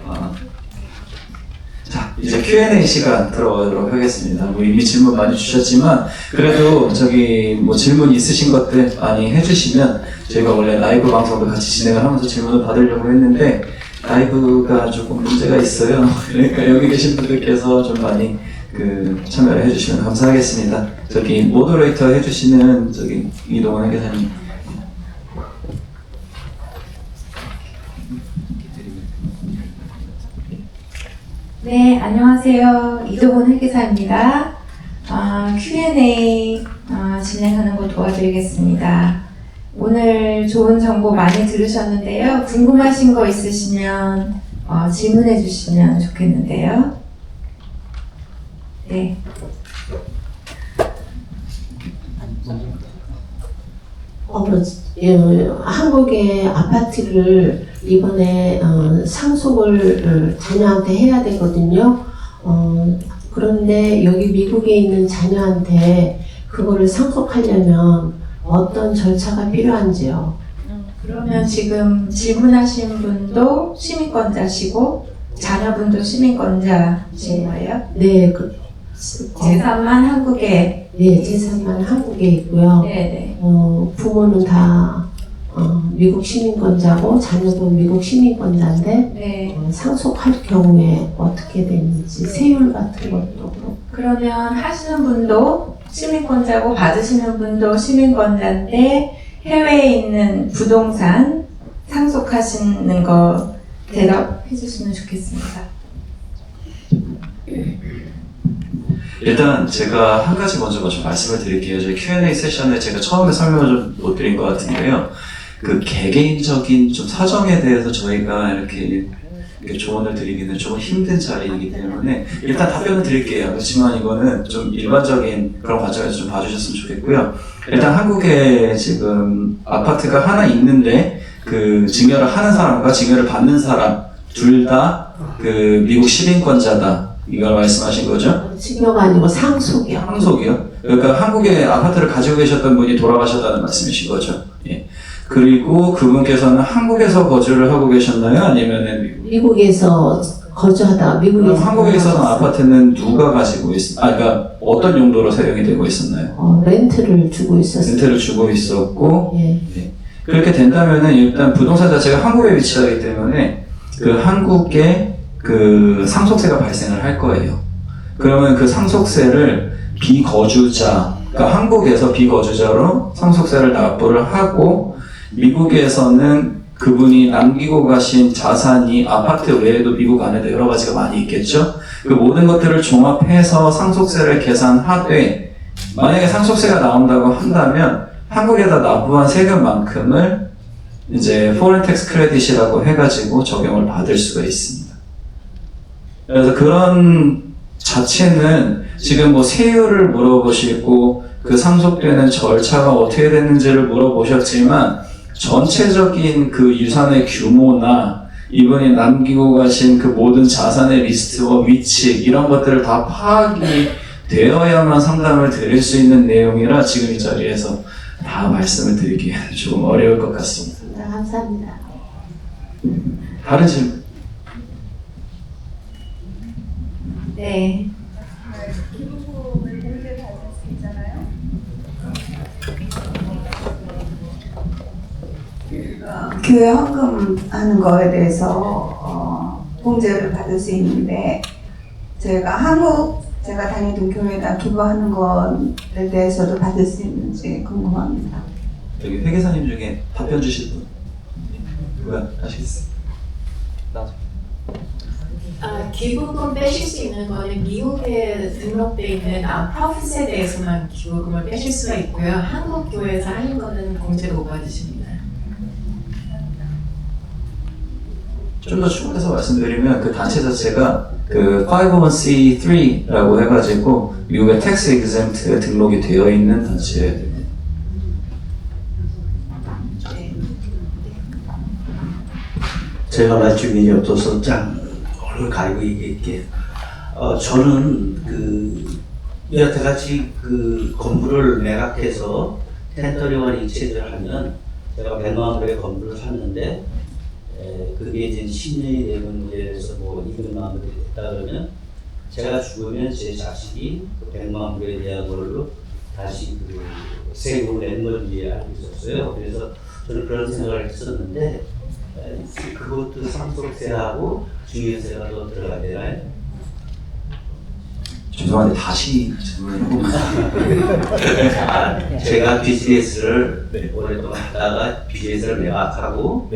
자, 이제 Q&A 시간 들어가도록 하겠습니다. 뭐 이미 질문 많이 주셨지만 그래도 저기 뭐 질문 있으신 것들 많이 해주시면 저희가 원래 라이브 방송도 같이 진행을 하면서 질문을 받으려고 했는데 라이브가 조금 문제가 있어요. 그러니까 여기 계신 분들께서 좀 많이 참여를 해주시면 감사하겠습니다. 저기 모더레이터 해주시는 저기 이동원 회계사님. 네, 안녕하세요. 이동원 회계사입니다. Q&A 진행하는 거 도와드리겠습니다. 오늘 좋은 정보 많이 들으셨는데요. 궁금하신 거 있으시면 질문해 주시면 좋겠는데요. 네. 한국의 아파트를 이번에 상속을 자녀한테 해야 되거든요. 그런데 여기 미국에 있는 자녀한테 그거를 상속하려면 어떤 절차가 필요한지요? 그러면 지금 질문하신 분도 시민권자시고 자녀분도 시민권자신 거예요? 네. 재산만 한국에? 네, 재산만 한국에 있고요. 네네. 부모는 다 미국 시민권자고 자녀도 미국 시민권자인데 네. 상속할 경우에 어떻게 되는지 세율 같은 것도 그렇고. 그러면 하시는 분도 시민권자고 받으시는 분도 시민권자인데 해외에 있는 부동산 상속하시는 거 대답해 주시면 좋겠습니다. 일단 제가 한 가지 먼저 좀 말씀을 드릴게요. 저희 Q&A 세션에 제가 처음에 설명을 좀 못 드린 것 같은데요. 개개인적인 좀 사정에 대해서 저희가 이렇게 조언을 드리기는 좀 힘든 자리이기 때문에 일단 답변을 드릴게요. 그렇지만 이거는 좀 일반적인 그런 관점에서 좀 봐주셨으면 좋겠고요. 일단 한국에 지금 아파트가 하나 있는데 증여를 하는 사람과 증여를 받는 사람 둘 다 미국 시민권자다. 이걸 말씀하신 거죠? 증여가 아니고 상속이요. 상속이요? 그러니까 한국에 아파트를 가지고 계셨던 분이 돌아가셨다는 말씀이신 거죠? 예. 그리고 그분께서는 한국에서 거주를 하고 계셨나요? 아니면은 미국에서 거주하다가 미국에서 한국에서는 아파트는 누가 가지고 그러니까 어떤 용도로 사용이 되고 있었나요? 렌트를 주고 있었어요. 렌트를 주고 있었고 예. 예. 그렇게 된다면은 일단 부동산 자체가 한국에 위치하기 때문에 한국에 상속세가 발생을 할 거예요. 그러면 그 상속세를 비거주자, 그러니까 한국에서 비거주자로 상속세를 납부를 하고 미국에서는 그분이 남기고 가신 자산이 아파트 외에도 미국 안에도 여러 가지가 많이 있겠죠. 그 모든 것들을 종합해서 상속세를 계산하되 만약에 상속세가 나온다고 한다면 한국에다 납부한 세금만큼을 이제 Foreign Tax Credit이라고 해가지고 적용을 받을 수가 있습니다. 그래서 그런 자체는 지금 뭐 세율을 물어보시고 그 상속되는 절차가 어떻게 됐는지를 물어보셨지만 전체적인 그 유산의 규모나 이분이 남기고 가신 그 모든 자산의 리스트와 위치 이런 것들을 다 파악이 되어야만 상담을 드릴 수 있는 내용이라 지금 이 자리에서 다 말씀을 드리기 조금 어려울 것 같습니다. 감사합니다. 다른 질문? 네. 기부금을 현재 받을 수 있잖아요. 교회 헌금하는 거에 대해서 공제를 받을 수 있는데 제가 다니던 교회에다 기부하는 것에 대해서도 받을 수 있는지 궁금합니다. 여기 회계사님 중에 답변 주실 분 누가 아시겠어요? 기부금 빼실 수 있는 거는 미국에 등록돼 있는 non-profit에 대해서만 기부금을 빼실 수가 있고요. 한국 교회에서 하는 거는 공제를 못 받으십니다. 좀 더 추가해서 말씀드리면 그 단체 자체가 그 501c3라고 해가지고 미국의 텍스 exempt에 등록이 되어 있는 단체입니다. 제가 말씀 일이 없어서 얼굴 가리고 얘기할게요. 저는 여태까지 그 건물을 매각해서 1031 익스체인지를 하면 제가 100만 원의 건물을 샀는데 그게 이제 10년이 되면 이제서 뭐 200만 원이 됐다 그러면 제가 죽으면 제 자식이 그 100만 원에 대한 걸로 다시 그 세금을 내는 걸 알고 있었어요. 그래서 저는 그런 생각을 했었는데 그것도 상속세하고 중개세가 더 들어가야 되나요? 죄송한데 다시 질문을 해보면 제가 비즈니스를 오랫동안 하다가 비즈니스를 매각하고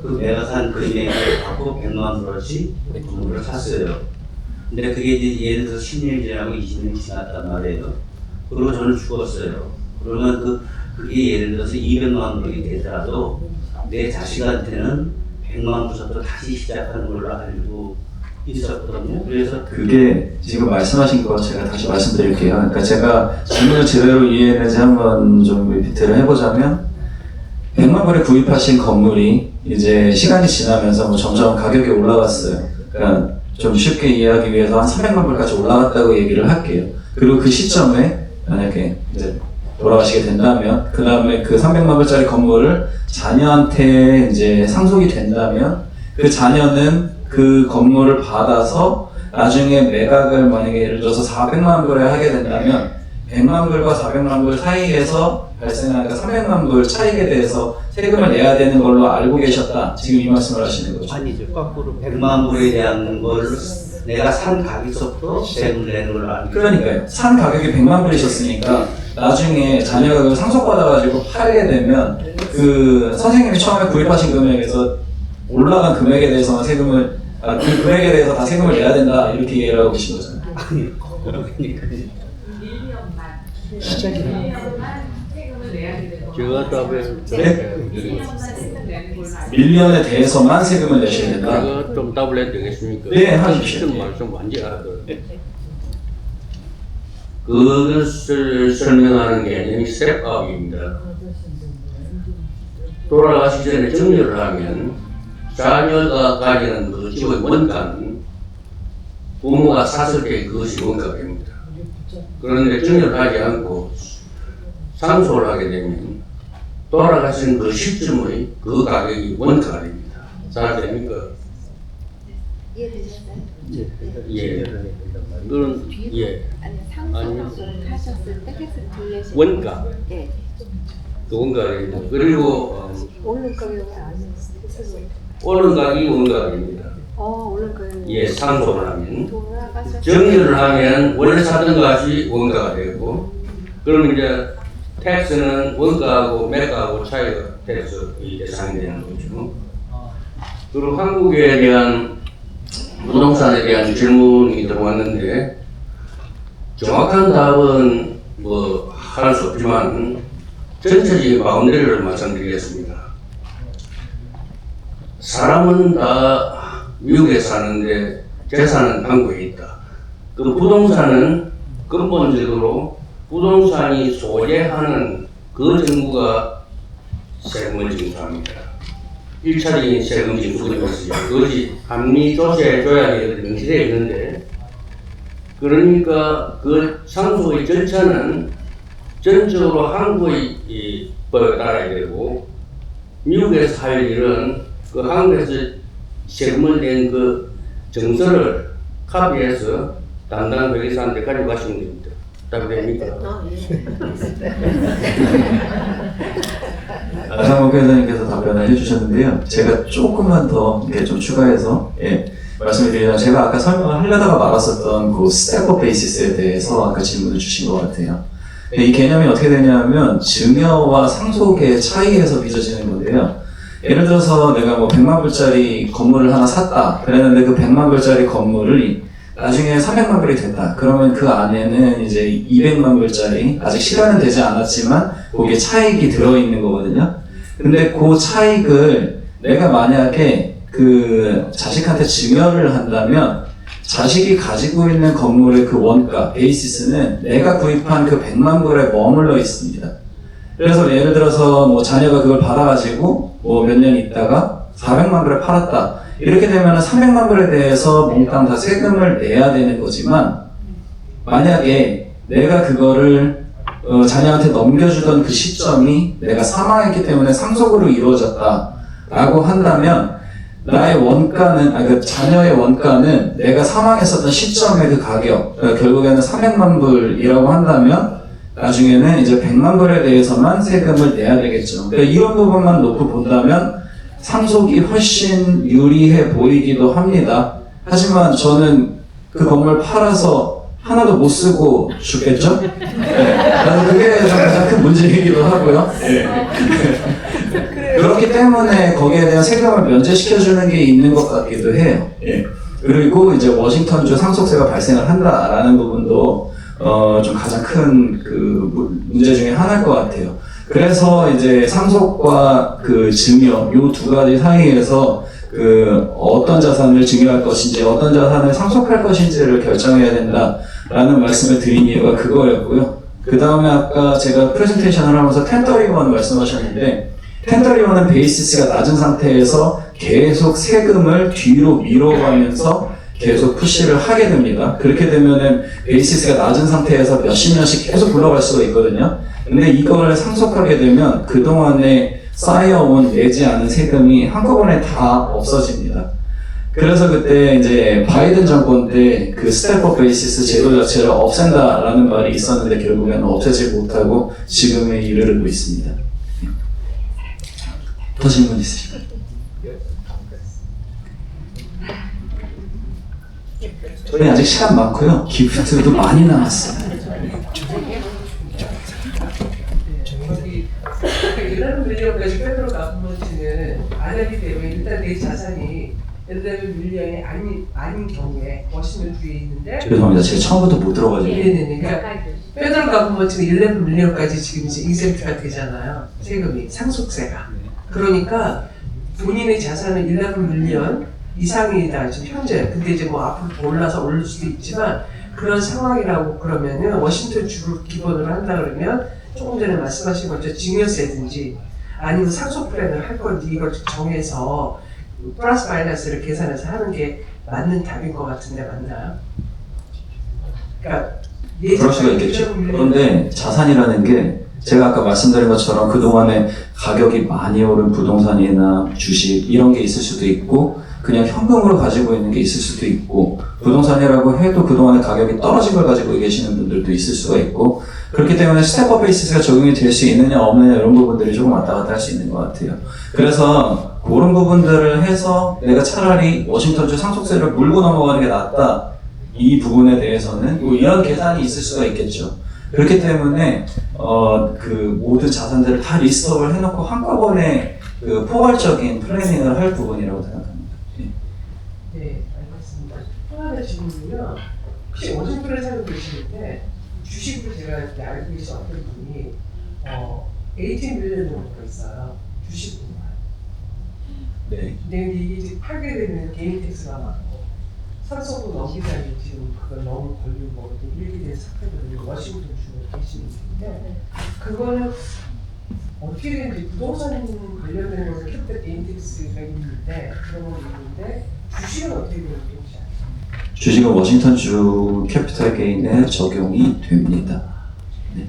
그 매각한 금액을 갖고 100만 원어치 건물을 샀어요. 근데 그게 이제 예를 들어서 10년이 지나고 20년이 지났단 말이에요. 그리고 저는 죽었어요. 그러면 그게 예를 들어서 200만 원이 되더라도 내 자식한테는 100만 원부터 다시 시작하는 걸로 알고 있었거든요. 그래서 그게 지금 말씀하신 거 제가 다시 말씀드릴게요. 그러니까 제가 질문을 제대로 이해했는지 한번 좀 리피트를 해보자면 100만 불에 구입하신 건물이 이제 시간이 지나면서 뭐 점점 가격이 올라갔어요. 그러니까 좀 쉽게 이해하기 위해서 한 300만 불까지 올라갔다고 얘기를 할게요. 그리고 그 시점에 만약에 이제 돌아가시게 된다면 그 다음에 그 300만 불짜리 건물을 자녀한테 이제 상속이 된다면 그 자녀는 그 건물을 받아서 나중에 매각을 만약에 예를 들어서 400만 불에 하게 된다면 100만 불과 400만 불 사이에서 발생하는 300만 불 차익에 대해서 세금을 내야 되는 걸로 알고 계셨다. 지금 이 말씀을 하시는 거죠? 아니죠. 거꾸로 100만 불에 대한 걸 내가 산 가격부터 세금을 내는 걸로 알고 그러니까요. 산 가격이 100만 불이셨으니까 나중에 자녀가 그걸 상속받아가지고 팔게 되면 그 선생님이 처음에 구입하신 금액에서 올라간 금액에 대해서만 세금을 그 금액에 대해서 다 세금을 내야 된다 이렇게 이해를 하고 계신 거잖아요. 제가 답을 밀리언에 대해서만 세금을 내셔야 된다. 제가 좀 답을 해도 되겠습니까? 네, 하십시오. 말씀 완전히 알아들어요. 그것을 설명하는 개념이 스텝업입니다. 돌아가시 전에 정리를 하면 자녀가 가지는 그 집의 원가는 부모가 샀을 때 그것이 원가가 됩니다. 그런데 정리를 하지 않고 상속을 하게 되면 돌아가신 그 시점의 그 가격이 원가가 됩니다. 잘 됩니까? 이해되셨어요? 예. 그런 예. 상속을 하셨을 때 텍스 빌리신 원가. 예. 그 원가입니다. 그리고 오른 가격이 아니었어요. 오른 가격이 원가입니다. 오른 가격. 예, 상속을 하면 정리를 하면 원래 사던 값이 원가가 되고, 그러면 이제 텍스는 원가하고 매가하고 차이가 돼서 이 대상이 되는 거죠. 그리고 한국에 대한 부동산에 대한 질문이 들어왔는데 정확한 답은 뭐 할 수 없지만 전체적인 바운더리를 말씀드리겠습니다. 사람은 다 미국에 사는데 재산은 한국에 있다. 그 부동산은 근본적으로 부동산이 소재하는 그 정부가 세금을 징수합니다. 1차적인 세금 징수가 있어요. 그것이 한미 조세조약에 명시되어 있는데, 그러니까 그 상속의 절차는 전적으로 한국의 이 법에 따라야 되고, 미국에서 할 일은 그 한국에서 세금을 낸 그 정서를 카피해서 담당 회계사한테 가져가시면 됩니다. 부탁드립니다. 안상목 회장님께서 답변을 해주셨는데요. 제가 조금만 더 이렇게 좀 추가해서 말씀을 드리자면, 제가 아까 설명을 하려다가 말았었던 그 스텝업 베이시스에 대해서 아까 질문을 주신 것 같아요. 이 개념이 어떻게 되냐면 증여와 상속의 차이에서 빚어지는 건데요. 예를 들어서 내가 뭐 100만 불짜리 건물을 하나 샀다 그랬는데, 그 100만 불짜리 건물을 나중에 300만 불이 됐다. 그러면 그 안에는 이제 200만 불짜리, 아직 실현은 되지 않았지만 거기에 차익이 들어있는 거거든요. 근데 그 차익을 내가 만약에 그 자식한테 증여를 한다면, 자식이 가지고 있는 건물의 그 원가, 베이시스는 내가 구입한 그 100만 불에 머물러 있습니다. 그래서 예를 들어서 뭐 자녀가 그걸 받아가지고 뭐 몇 년 있다가 400만 불에 팔았다. 이렇게 되면 300만 불에 대해서 몽땅 다 세금을 내야 되는 거지만, 만약에 내가 그거를 자녀한테 넘겨주던 그 시점이 내가 사망했기 때문에 상속으로 이루어졌다라고 한다면, 나의 원가는, 그 자녀의 원가는 내가 사망했었던 시점의 그 가격, 결국에는 300만 불이라고 한다면, 나중에는 이제 100만 불에 대해서만 세금을 내야 되겠죠. 그러니까 이런 부분만 놓고 본다면 상속이 훨씬 유리해 보이기도 합니다. 하지만 저는 그 건물 팔아서 하나도 못 쓰고 죽겠죠? 나는 그게 가장 큰 문제이기도 하고요. 그렇기 때문에 거기에 대한 세금을 면제시켜주는 게 있는 것 같기도 해요. 그리고 이제 워싱턴주 상속세가 발생을 한다라는 부분도 좀 가장 큰 그 문제 중에 하나일 것 같아요. 그래서 이제 상속과 그 증여, 요 두 가지 사이에서 그 어떤 자산을 증여할 것인지, 어떤 자산을 상속할 것인지를 결정해야 된다라는 말씀을 드린 이유가 그거였고요. 그 다음에 아까 제가 프레젠테이션을 하면서 1031 말씀하셨는데, 1031은 베이시스가 낮은 상태에서 계속 세금을 뒤로 밀어가면서 계속 푸시를 하게 됩니다. 그렇게 되면은 베이시스가 낮은 상태에서 몇십 년씩 계속 굴러갈 수가 있거든요. 근데 이거를 상속하게 되면 그동안에 쌓여온 내지 않은 세금이 한꺼번에 다 없어집니다. 그래서 그때 이제 바이든 정권 때 그 스텝업 베이시스 제도 자체를 없앤다라는 말이 있었는데, 결국에는 없애지 못하고 지금에 이르르고 있습니다. 더 질문 있으실까요? 저희 아직 시간 많고요. 기프트도 많이 남았어요. 일하는 밀리언까지 페드로 가분먼트는 안 하기 때문에 일단 내 자산이 예를 들면 밀리언이 아닌 경우에 워싱턴 주에 있는데, 죄송합니다. 제가 처음부터 못 들어가지고. 네네네. 그러니까 페드로 가분먼트는 11 밀리언까지 지금 이제 인센트가 되잖아요. 세금이, 상속세가. 그러니까 본인의 자산은 11 밀리언 이상이다 지금 현재. 근데 이제 뭐 앞으로 더 올라서 오를 수도 있지만 그런 상황이라고 그러면은 워싱턴 주를 기본으로 한다 그러면 조금 전에 말씀하신 것처럼 증여세든지 아니면 상속 플랜을 할 건지 이걸 정해서 플러스 마이너스를 계산해서 하는 게 맞는 답인 것 같은데 맞나요? 그러니까 그럴 수가 있겠죠. 그런데 자산이라는 게 제가 아까 말씀드린 것처럼 그동안에 가격이 많이 오른 부동산이나 주식 이런 게 있을 수도 있고, 그냥 현금으로 가지고 있는 게 있을 수도 있고, 부동산이라고 해도 그동안에 가격이 떨어진 걸 가지고 계시는 분들도 있을 수가 있고, 그렇기 때문에 스텝업 베이시스가 적용이 될 수 있느냐 없느냐 이런 부분들이 조금 왔다 갔다 할 수 있는 것 같아요. 그래서 그런 부분들을 해서 내가 차라리 워싱턴주 상속세를 물고 넘어가는 게 낫다, 이 부분에 대해서는 뭐 이런 계산이 있을 수가 있겠죠. 그렇기 때문에 그 모든 자산들을 다 리스트업을 해놓고 한꺼번에 그 포괄적인 플래닝을 할 부분이라고 생각합니다. 네, 알겠습니다. 또 하나 질문은요. 혹시 워싱턴에 살고 계시는데 주식으로 제가 이렇게 알고 계신 어떤 분이 18 밀리언 정도가 있어요. 주식으로. 네. 근데 이게 이제 팔게 되면 개인 텍스가 많고 상속으로 넘기자니 지금 그걸 너무 걸리고 일기 된 사건들이 워싱턴 주로 계시는 분인데, 그거는 어떻게 되는지 부동산 관련된 거는 캐피탈 개인 텍스가 있는데 그런 건 있는데 주식은 어떻게 되는지 혹시 아세요? 주식은 워싱턴주 캐피탈 게인에 적용이 됩니다. 네.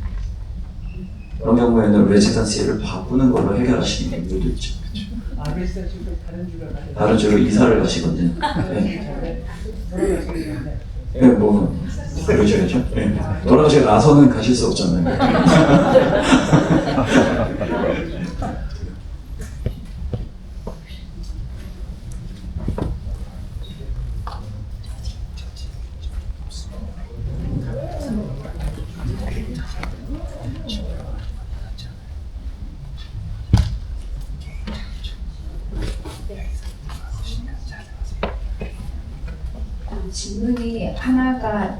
그런 경우에는 레지던시를 바꾸는 걸로 해결하시는 분들도 있죠. 아, 레지던시를 다른 주로 가요? 다른 주로 이사를 가시거든요. 네. 네, 뭐 그러셔야죠. 네. 돌아가시고 나서는 가실 수 없잖아요. 질문이 하나가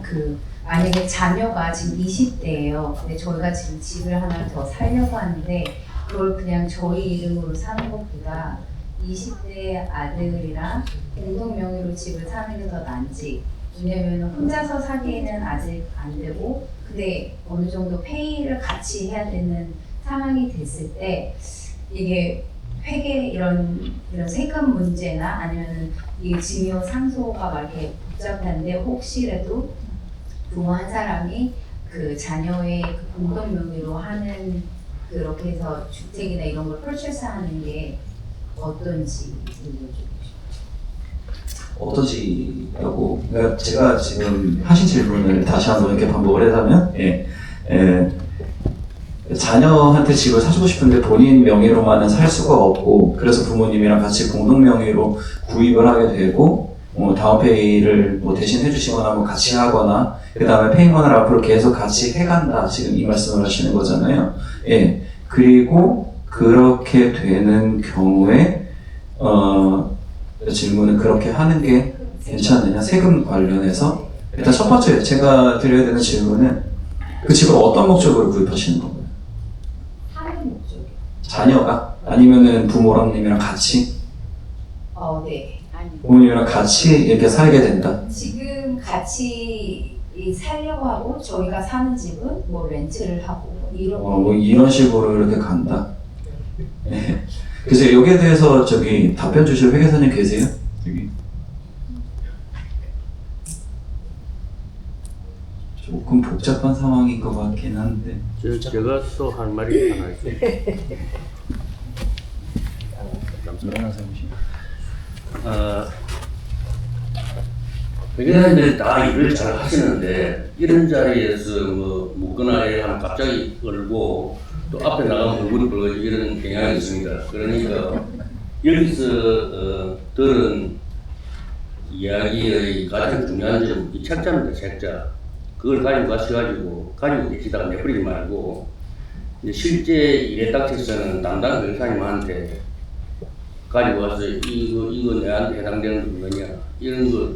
만약에 자녀가 지금 20대예요. 근데 저희가 지금 집을 하나 더 살려고 하는데 그걸 그냥 저희 이름으로 사는 것보다 20대 아들이랑 공동 명의로 집을 사는 게 더 나은지, 왜냐면 혼자서 사기에는 아직 안 되고 근데 어느 정도 페이를 같이 해야 되는 상황이 됐을 때 이게 회계 이런 세금 문제나 아니면은 이 증여 상소가 막 이렇게 복잡한데 혹시라도 부모 한 사람이 그 자녀의 그 공동 명의로 하는 그렇게 해서 주택이나 이런 걸 퍼체스하는 게 어떤지 어떠시냐고. 그러니까 제가 지금 하신 질문을 다시 한번 이렇게 반복을 하자면, 자녀한테 집을 사주고 싶은데 본인 명의로만은 살 수가 없고, 그래서 부모님이랑 같이 공동 명의로 구입을 하게 되고, 다운페이를 뭐 대신 해주시거나 뭐 같이 하거나, 그 다음에 페이먼을 앞으로 계속 같이 해간다. 지금 이 말씀을 하시는 거잖아요. 예. 그리고 그렇게 되는 경우에, 질문은 그렇게 하는 게 괜찮느냐? 세금 관련해서. 일단 첫 번째 제가 드려야 되는 질문은 그 집을 어떤 목적으로 구입하시는 건가요? 자녀가? 아니면은 부모님이랑 같이? 네. 부모님이랑 같이 이렇게 살게 된다? 지금 같이 살려고 하고 저희가 사는 집은 뭐 렌트를 하고 뭐 이런 식으로 이렇게 간다? 네. 그래서 여기에 대해서 답변 주실 회계사님 계세요? 여기. 조금 복잡한 상황인 것 같긴 한데. 제가 또 할 말이 하나 있어요. 회계사님들이 다 일을 잘 하시는데 이런 자리에서 뭐 묻거나 하면 갑자기 얼고 또 앞에 나가면 얼굴이 벌어지고 이런 경향이 있습니다. 그러니까 여기서 들은 이야기의 가장 중요한 점은 이 책자입니다. 책자. 그걸 가지고 계시다가 내버리지 말고 이제 실제 일에 닥쳐서는 담당 변호사님한테 가지고 와서 이거 내한테 해당되는 거 뭐냐 이런 거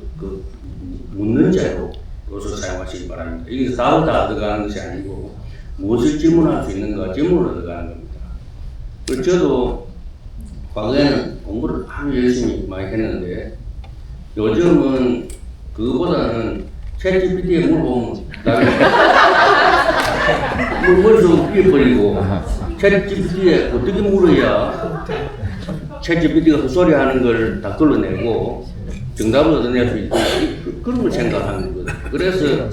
묻는 자료로서 사용하시기 바랍니다. 이게 다 들어가는 것이 아니고 무엇을 질문할 수 있는가 질문으로 들어가는 겁니다. 그리고 저도 과거에는 공부를 아주 열심히 많이 했는데 요즘은 그거보다는 챗GPT에 물어보면 머릿속 끼어버리고 챗GPT에 어떻게 물어야 챗GPT가 헛소리 하는 걸 다 걸러내고 정답을 얻어낼 수 있고 그런 걸 생각하는 거거든요. 그래서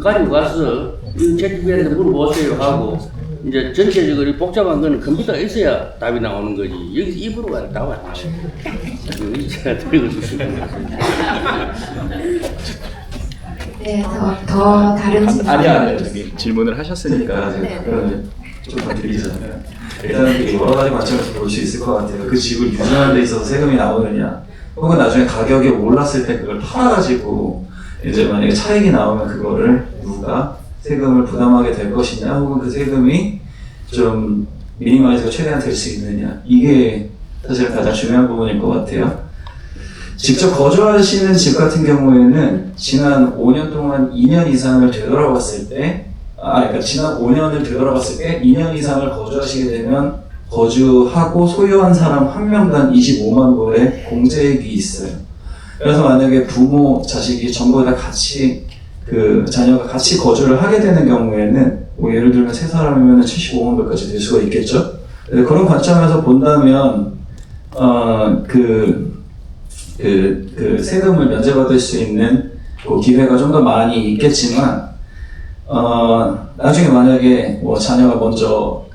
가지고 가서 이 챗GPT한테 물어보세요 하고 이제 전체적으로 복잡한 거는 컴퓨터가 있어야 답이 나오는 거지 여기서 입으로 가는 답은 안 나와요. 제가 드리고 싶습니다. 네, 더 다른 질문. 아니요. 질문을 하셨으니까 좀 더 드리잖아요. 일단 여러 가지 관점에서 볼 수 있을 것 같아요. 그 집을 유지하는 데 있어서 세금이 나오느냐, 혹은 나중에 가격이 올랐을 때 그걸 팔아가지고 이제 만약에 차익이 나오면 그거를 누가 세금을 부담하게 될 것이냐, 혹은 그 세금이 좀 미니마이즈가 최대한 될 수 있느냐, 이게 사실 가장 중요한 부분일 것 같아요. 직접 거주하시는 집 같은 경우에는 지난 5년 동안 2년 이상을 되돌아봤을 때, 그러니까 지난 5년을 되돌아봤을 때 2년 이상을 거주하시게 되면 거주하고 소유한 사람 한 명당 25만 불의 공제액이 있어요. 그래서 만약에 부모, 자식이 전부 다 같이 자녀가 같이 거주를 하게 되는 경우에는 뭐 예를 들면 세 사람이면 75만 불까지 될 수가 있겠죠. 그런 관점에서 본다면 세금을 면제받을 수 있는 기회가 좀 더 많이 있겠지만, 나중에 만약에 뭐 자녀가 먼저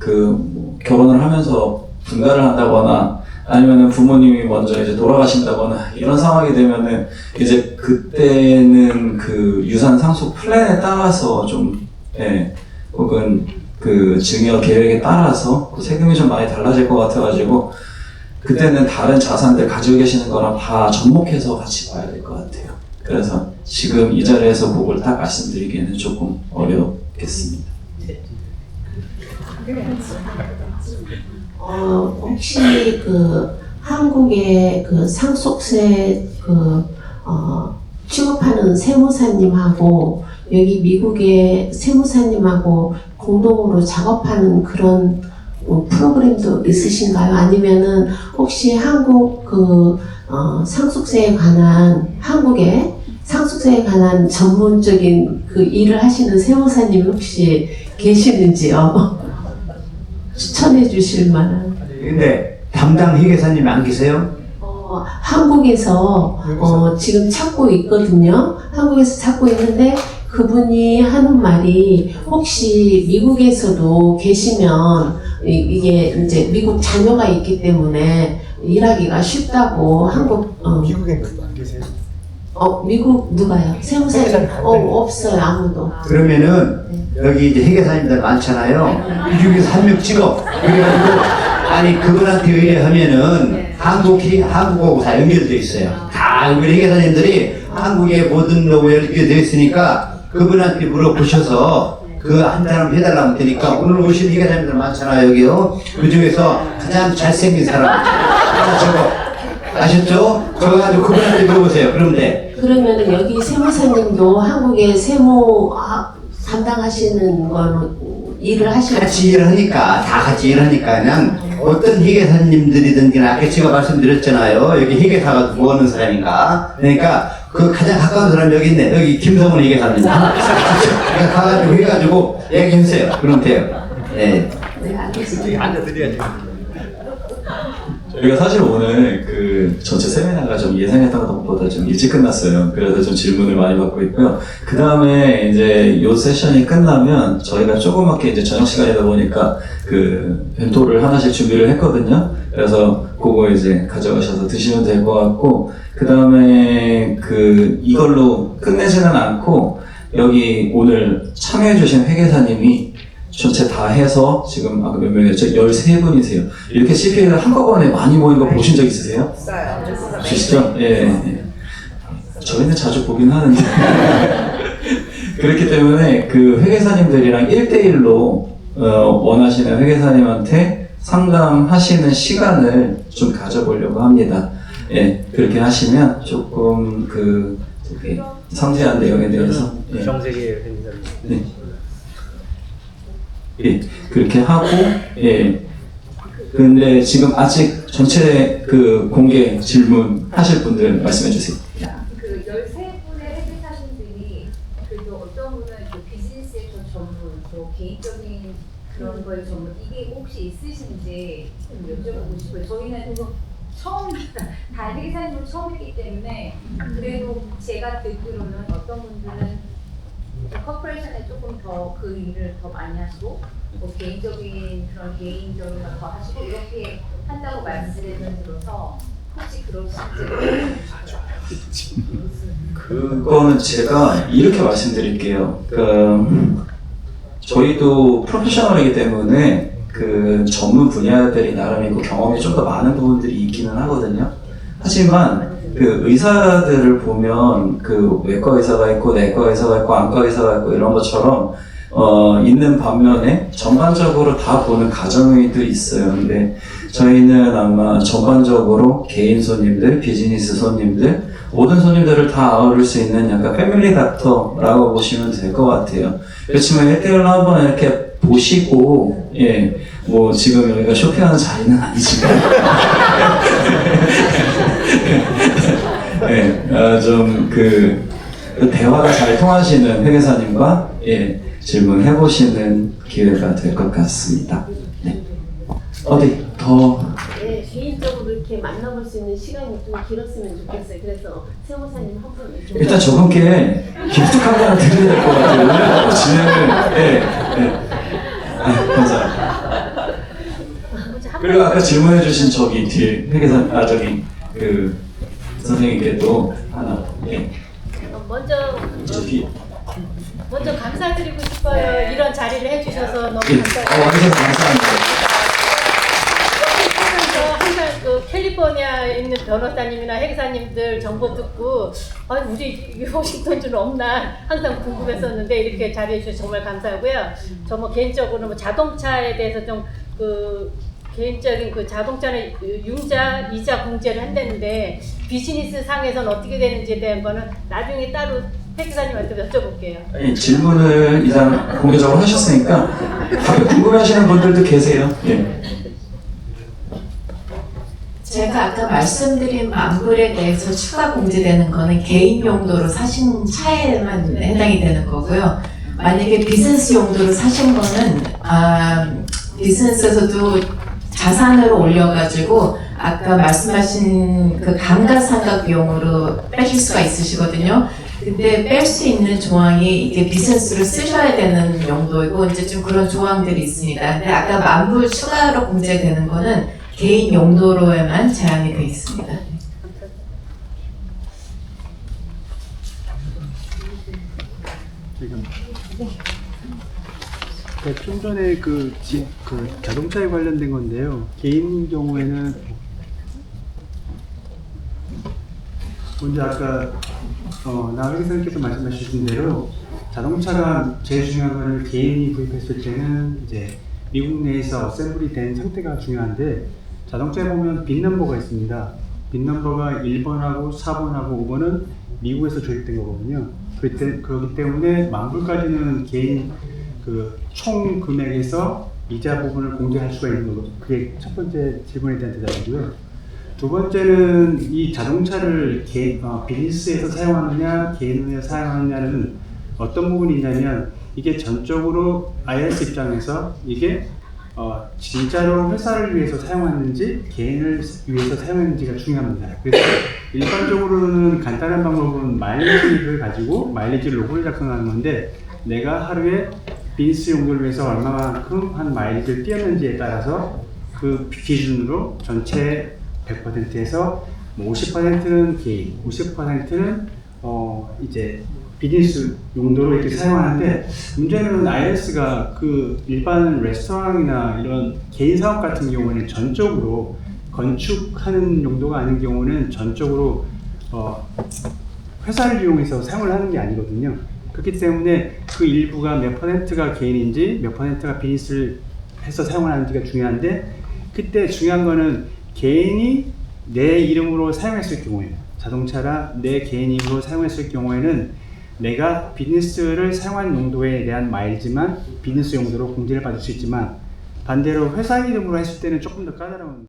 결혼을 하면서 분가를 한다거나 아니면은 부모님이 먼저 이제 돌아가신다거나 이런 상황이 되면은 이제 그때는 그 유산 상속 플랜에 따라서 좀, 예, 혹은 그 증여 계획에 따라서 그 세금이 좀 많이 달라질 것 같아가지고 그때는 다른 자산들 가지고 계시는 거랑 다 접목해서 같이 봐야 될 것 같아요. 그래서 지금 이 자리에서 그걸 딱 말씀드리기에는 조금 어렵겠습니다. 혹시 그 한국의 그 상속세 취급하는 세무사님하고 여기 미국의 세무사님하고 공동으로 작업하는 그런 프로그램도 있으신가요? 아니면은 혹시 한국 상속세에 관한 한국의 상속세에 관한 전문적인 그 일을 하시는 세무사님이 혹시 계시는지요? 추천해 주실 만한. 근데 담당 회계사님이 안 계세요? 한국에서 지금 찾고 있거든요. 한국에서 찾고 있는데 그분이 하는 말이 혹시 미국에서도 계시면 이게 이제 미국 자녀가 있기 때문에 일하기가 쉽다고 미국엔 안 계세요? 미국 누가요? 세무사님? 없어요 아무도. 그러면은 여기 이제 회계사님들 많잖아요. 이 중에서 한 명 찍어. 그래가지고 아니 그분한테 의뢰하면은 한국하고 다 연결돼 있어요. 다 우리 회계사님들이 한국의 모든 노무에 연결돼 있으니까 그분한테 물어보셔서 그 한 사람 해달라면 되니까 오늘 오신 회계사님들 많잖아요 여기요. 그 중에서 가장 잘생긴 사람 하나 적어. 아셨죠? 적어가지고 그분한테 물어보세요. 그러면 돼. 그러면은 여기 세무사님도 한국의 세무 담당하시는 거는 일을 하시는 같이 일을 하니까 다 같이 일을 하니까 그냥 어떤 회계사님들이든 아까 제가 말씀드렸잖아요. 여기 회계사가 뭐 하는 사람인가. 그러니까 그 가장 가까운 사람이 여기 있네. 여기 김성훈 회계사님. 가가지고 해가지고 얘기해주세요. 그럼 돼요. 네. 네, 알겠습니다. 앉아드려야지. 저희가 사실 오늘 그 전체 세미나가 좀 예상했던 것보다 좀 일찍 끝났어요. 그래서 좀 질문을 많이 받고 있고요. 그 다음에 이제 요 세션이 끝나면 저희가 조그맣게 이제 저녁 시간이다 보니까 그 벤토를 하나씩 준비를 했거든요. 그래서 그거 이제 가져가셔서 드시면 될 것 같고, 그 다음에 그 이걸로 끝내지는 않고 여기 오늘 참여해주신 회계사님이 전체 다 해서 지금 몇 명이었죠? 13분이세요. 이렇게 CPA를 한꺼번에 많이 모인 거 보신 적 있으세요? 없으시죠? 예. 저희는 자주 보긴 하는데 그렇기 때문에 그 회계사님들이랑 1대1로 원하시는 회계사님한테 상담하시는 시간을 좀 가져보려고 합니다. 예, 그렇게 하시면 조금 그 상세한 내용에 대해서 정세계 회계사님. 네. 예, 그렇게 하고, 예. 근데 지금 아직 전체 그 공개 질문 하실 분들 말씀해 주세요. 그 13분의 회계사님들이 그래도 어떤 분은 그 비즈니스의 전문, 또 개인적인 그런 거에 전문, 이게 혹시 있으신지 좀 여쭤보고 싶어요. 저희는 다 회계사님을 처음 했기 때문에 그래도 제가 듣기로는 어떤 분들은 코퍼레이션에 조금 더 그 일을 더 많이 하시고 뭐 개인적인 그런 개인적인 걸 더 하시고 이렇게 한다고 말씀을 들어서 혹시 그러신지. 그거는 제가 이렇게 말씀드릴게요. 저희도 프로페셔널이기 때문에 그 전문 분야들이 나름 있고 경험이 좀 더 많은 부분들이 있기는 하거든요. 하지만 그 의사들을 보면 그 외과 의사가 있고 내과 의사가 있고 안과 의사가 있고 이런 것처럼 있는 반면에 전반적으로 다 보는 가정의도 있어요. 근데 저희는 아마 전반적으로 개인 손님들, 비즈니스 손님들, 모든 손님들을 다 아우를 수 있는 약간 패밀리 닥터라고 보시면 될 것 같아요. 그렇지만 1대1로 한번 이렇게 보시고, 예, 뭐 지금 여기가 쇼핑하는 자리는 아니지만 예, 좀 그 대화가 잘 통하시는 회계사님과 예, 질문해 보시는 기회가 될 것 같습니다. 네. 어디 더? 네, 개인적으로 이렇게 만나볼 수 있는 시간이 좀 길었으면 좋겠어요. 그래서 세무사님 한 분. 일단 저분께 기프트카드 하나 드려야 될 것 같아요. 진행을. 예. 네. 감사합니다. 그리고 아까 질문해주신 저기 뒤에 회계사 그 선생님께도 하나. 예. 먼저 감사드리고 싶어요. 이런 자리를 해주셔서 너무 예. 감사해요. 와주셔서 감사합니다. 항상 그 캘리포니아에 있는 변호사님이나 회계사님들 정보 듣고 우리 워싱턴주는 없나 항상 궁금했었는데 이렇게 자리해 주셔서 정말 감사하고요. 저 뭐 개인적으로 뭐 자동차에 대해서 좀 개인적인 그 자동차는 융자, 이자 공제를 한다는데 비즈니스 상에서는 어떻게 되는지에 대한 거는 나중에 따로 회계사님한테 여쭤볼게요. 아니, 질문을 이상 공개적으로 하셨으니까 가끔 궁금해하시는 분들도 계세요. 예. 제가 아까 말씀드린 만불에 대해서 추가 공제되는 거는 개인 용도로 사신 차에만 해당이 되는 거고요. 만약에 비즈니스 용도로 사신 거는 비즈니스에서도 자산으로 올려가지고 아까 말씀하신 그 감가상각 비용으로 빼실 수가 있으시거든요. 근데 뺄 수 있는 조항이 이게 비즈니스로 쓰셔야 되는 용도이고 이제 좀 그런 조항들이 있습니다. 근데 아까 만불 추가로 공제되는 거는 개인 용도로에만 제한이 되어 있습니다. 좀 전에 그 자동차에 관련된 건데요. 개인 경우에는 먼저 아까 나 회계사님께서 말씀하신 대로 자동차가 제일 중요한 거는 개인이 구입했을 때는 이제 미국 내에서 어셈블리 된 상태가 중요한데 자동차에 보면 빈 넘버가 있습니다. 빈 넘버가 1번하고 4번하고 5번은 미국에서 조립된 거거든요. 그렇기 때문에 만불까지는 개인 그 총 금액에서 이자 부분을 공제할 수가 있는 거고 그게 첫 번째 질문에 대한 대답이고요. 두 번째는 이 자동차를 비즈니스에서 사용하느냐 개인에서 사용하느냐는 어떤 부분이 있냐면 이게 전적으로 IRS 입장에서 이게 진짜로 회사를 위해서 사용하는지 개인을 위해서 사용하는지가 중요합니다. 그래서 일반적으로는 간단한 방법은 마일리지를 가지고 마일리지 로고를 작성하는 건데 내가 하루에 비즈니스 용도를 위해서 얼마만큼 한 마일리지를 뛰었는지에 따라서 그 기준으로 전체 100%에서 50%는 개인, 50%는 이제 비즈니스 용도로 이렇게 사용하는데 문제는 IRS가 그 일반 레스토랑이나 이런 개인 사업 같은 경우는 전적으로 건축하는 용도가 아닌 경우는 전적으로 회사를 이용해서 사용을 하는 게 아니거든요. 그렇기 때문에 그 일부가 몇 %가 개인인지 몇 %가 비즈니스를 해서 사용을 하는지가 중요한데 그때 중요한 거는 개인이 내 이름으로 사용했을 경우에요. 자동차라 내 개인 이름으로 사용했을 경우에는 내가 비즈니스를 사용한 용도에 대한 마일지만 비즈니스 용도로 공제를 받을 수 있지만 반대로 회사 이름으로 했을 때는 조금 더 까다로운